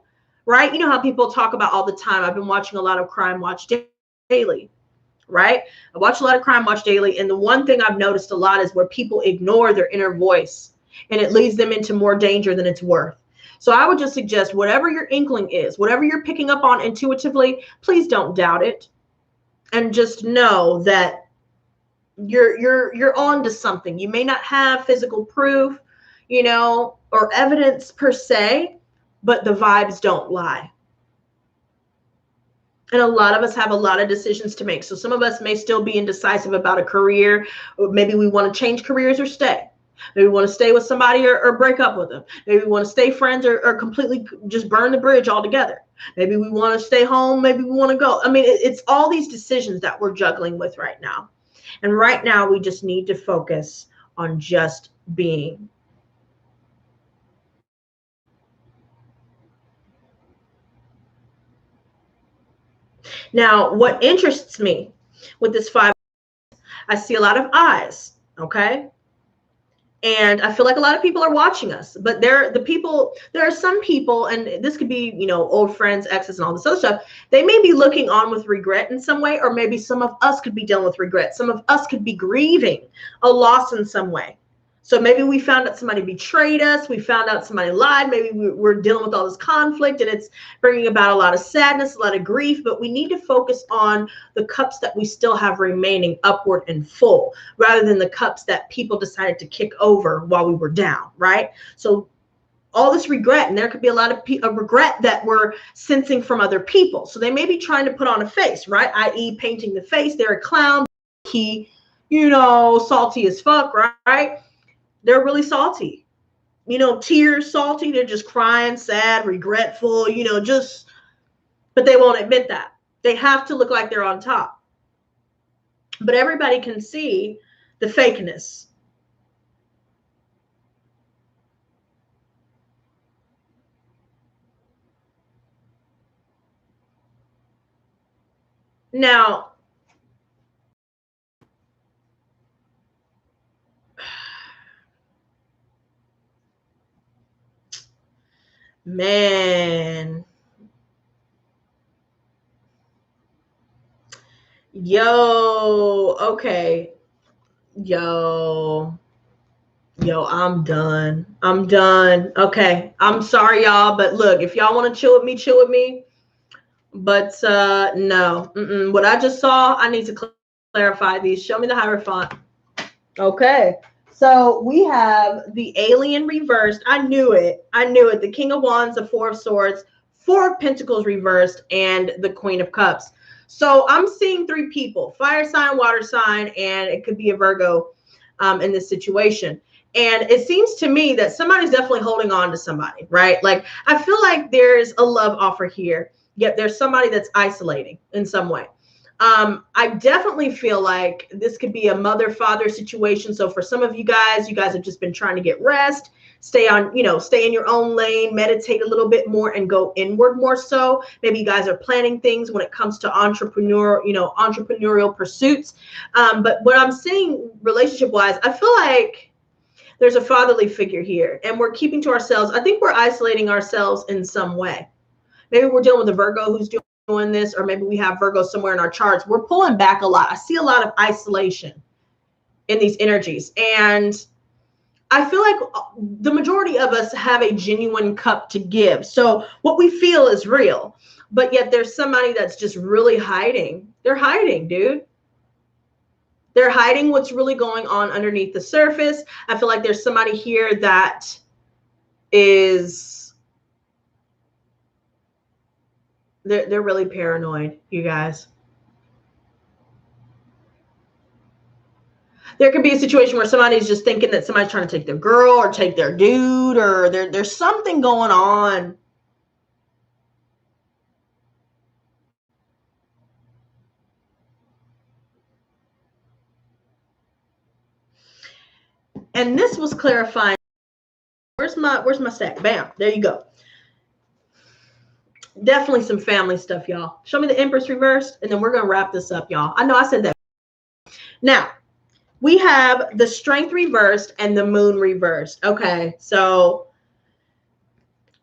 right? You know how people talk about all the time. I've been watching a lot of Crime Watch Daily. Right? I watch a lot of Crime Watch Daily, and the one thing I've noticed a lot is where people ignore their inner voice, and it leads them into more danger than it's worth. So I would just suggest whatever your inkling is, whatever you're picking up on intuitively, please don't doubt it, and just know that you're on to something. You may not have physical proof, you know, or evidence per se, but the vibes don't lie. And a lot of us have a lot of decisions to make. So some of us may still be indecisive about a career, or maybe we want to change careers or stay. Maybe we want to stay with somebody or break up with them. Maybe we want to stay friends or completely just burn the bridge altogether. Maybe we want to stay home. Maybe we want to go. I mean, it's all these decisions that we're juggling with right now. And right now we just need to focus on just being. Now, what interests me with this five, I see a lot of eyes, okay? And I feel like a lot of people are watching us, but there are some people, and this could be, you know, old friends, exes, and all this other stuff. They may be looking on with regret in some way, or maybe some of us could be dealing with regret. Some of us could be grieving a loss in some way. So maybe we found out somebody betrayed us. We found out somebody lied. Maybe we're dealing with all this conflict, and it's bringing about a lot of sadness, a lot of grief. But we need to focus on the cups that we still have remaining upward and full, rather than the cups that people decided to kick over while we were down, right? So all this regret, and there could be a lot of regret that we're sensing from other people. So they may be trying to put on a face, right? I.e. painting the face. They're a clown, he, you know, salty as fuck, right? They're really salty, you know, tears salty. They're just crying, sad, regretful, you know, just, but they won't admit that. They have to look like they're on top. But everybody can see the fakeness. Now, man, yo, okay, yo, I'm done. Okay, I'm sorry, y'all, but look, if y'all want to chill with me. But no, what I just saw, I need to clarify these. Show me the Hierophant. Okay, so we have the Alien reversed. I knew it. The King of Wands, the Four of Swords, Four of Pentacles reversed, and the Queen of Cups. So I'm seeing three people: fire sign, water sign, and it could be a Virgo in this situation. And it seems to me that somebody's definitely holding on to somebody, right? Like, I feel like there's a love offer here, yet there's somebody that's isolating in some way. I definitely feel like this could be a mother-father situation. So for some of you guys have just been trying to get rest, stay in your own lane, meditate a little bit more and go inward more so. Maybe you guys are planning things when it comes to entrepreneurial pursuits. But what I'm seeing relationship-wise, I feel like there's a fatherly figure here, and we're keeping to ourselves. I think we're isolating ourselves in some way. Maybe we're dealing with a Virgo who's doing this, or maybe we have Virgo somewhere in our charts. We're pulling back a lot. I see a lot of isolation in these energies. And I feel like the majority of us have a genuine cup to give. So what we feel is real, but yet there's somebody that's just really hiding. They're hiding, dude. They're hiding what's really going on underneath the surface. I feel like there's somebody here that is, they're really paranoid, you guys. There could be a situation where somebody's just thinking that somebody's trying to take their girl or take their dude, or there's something going on. And this was clarifying. Where's my stack? Bam. There you go. Definitely some family stuff, y'all. Show me the Empress reversed, and then we're going to wrap this up, y'all. I know I said that. Now, we have the Strength reversed and the Moon reversed. Okay, so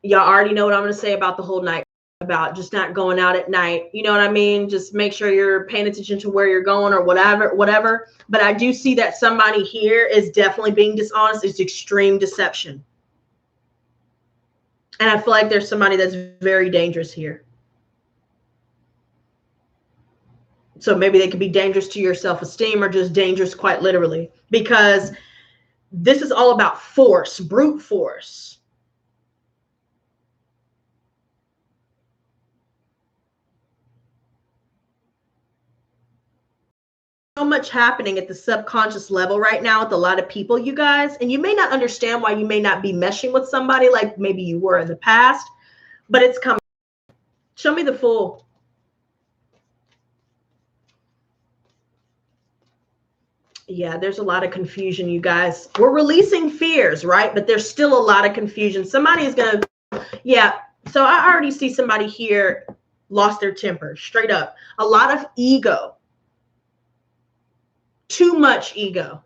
y'all already know what I'm going to say about the whole night, about just not going out at night. You know what I mean? Just make sure you're paying attention to where you're going or whatever. But I do see that somebody here is definitely being dishonest. It's extreme deception. And I feel like there's somebody that's very dangerous here. So maybe they could be dangerous to your self-esteem, or just dangerous quite literally, because this is all about force, brute force. So much happening at the subconscious level right now with a lot of people, you guys, and you may not understand why you may not be meshing with somebody like maybe you were in the past, but it's coming. Show me the Fool. Yeah, there's a lot of confusion, you guys. We're releasing fears, right? But there's still a lot of confusion. Somebody is going to, yeah. So I already see somebody here lost their temper, straight up. A lot of ego. Too much ego.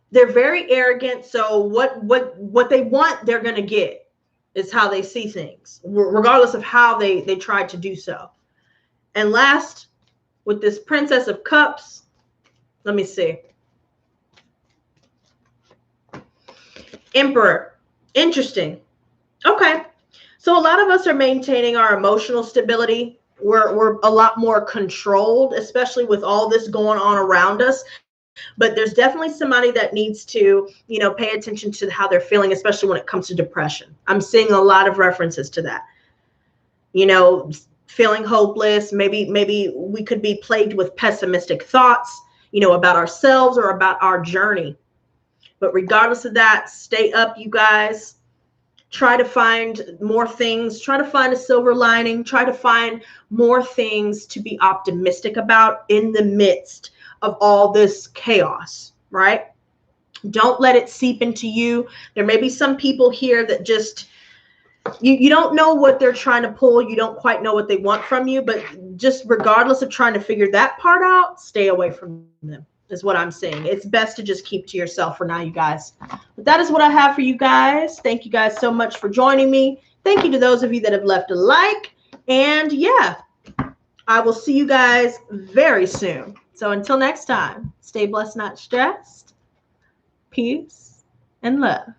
They're very arrogant. So what they want, they're going to get. Is how they see things, regardless of how they tried to do so. And last, with this Princess of Cups, let me see. Emperor. Interesting. Okay. So a lot of us are maintaining our emotional stability. We're a lot more controlled, especially with all this going on around us. But there's definitely somebody that needs to, you know, pay attention to how they're feeling, especially when it comes to depression. I'm seeing a lot of references to that. You know, feeling hopeless. Maybe we could be plagued with pessimistic thoughts, you know, about ourselves or about our journey. But regardless of that, stay up, you guys. Try to find more things. Try to find a silver lining. Try to find more things to be optimistic about in the midst of all this chaos, right? Don't let it seep into you. There may be some people here that just, you don't know what they're trying to pull. You don't quite know what they want from you, but just regardless of trying to figure that part out, stay away from them is what I'm saying. It's best to just keep to yourself for now, you guys. But that is what I have for you guys. Thank you guys so much for joining me. Thank you to those of you that have left a like. And yeah, I will see you guys very soon. So until next time, stay blessed, not stressed. Peace and love.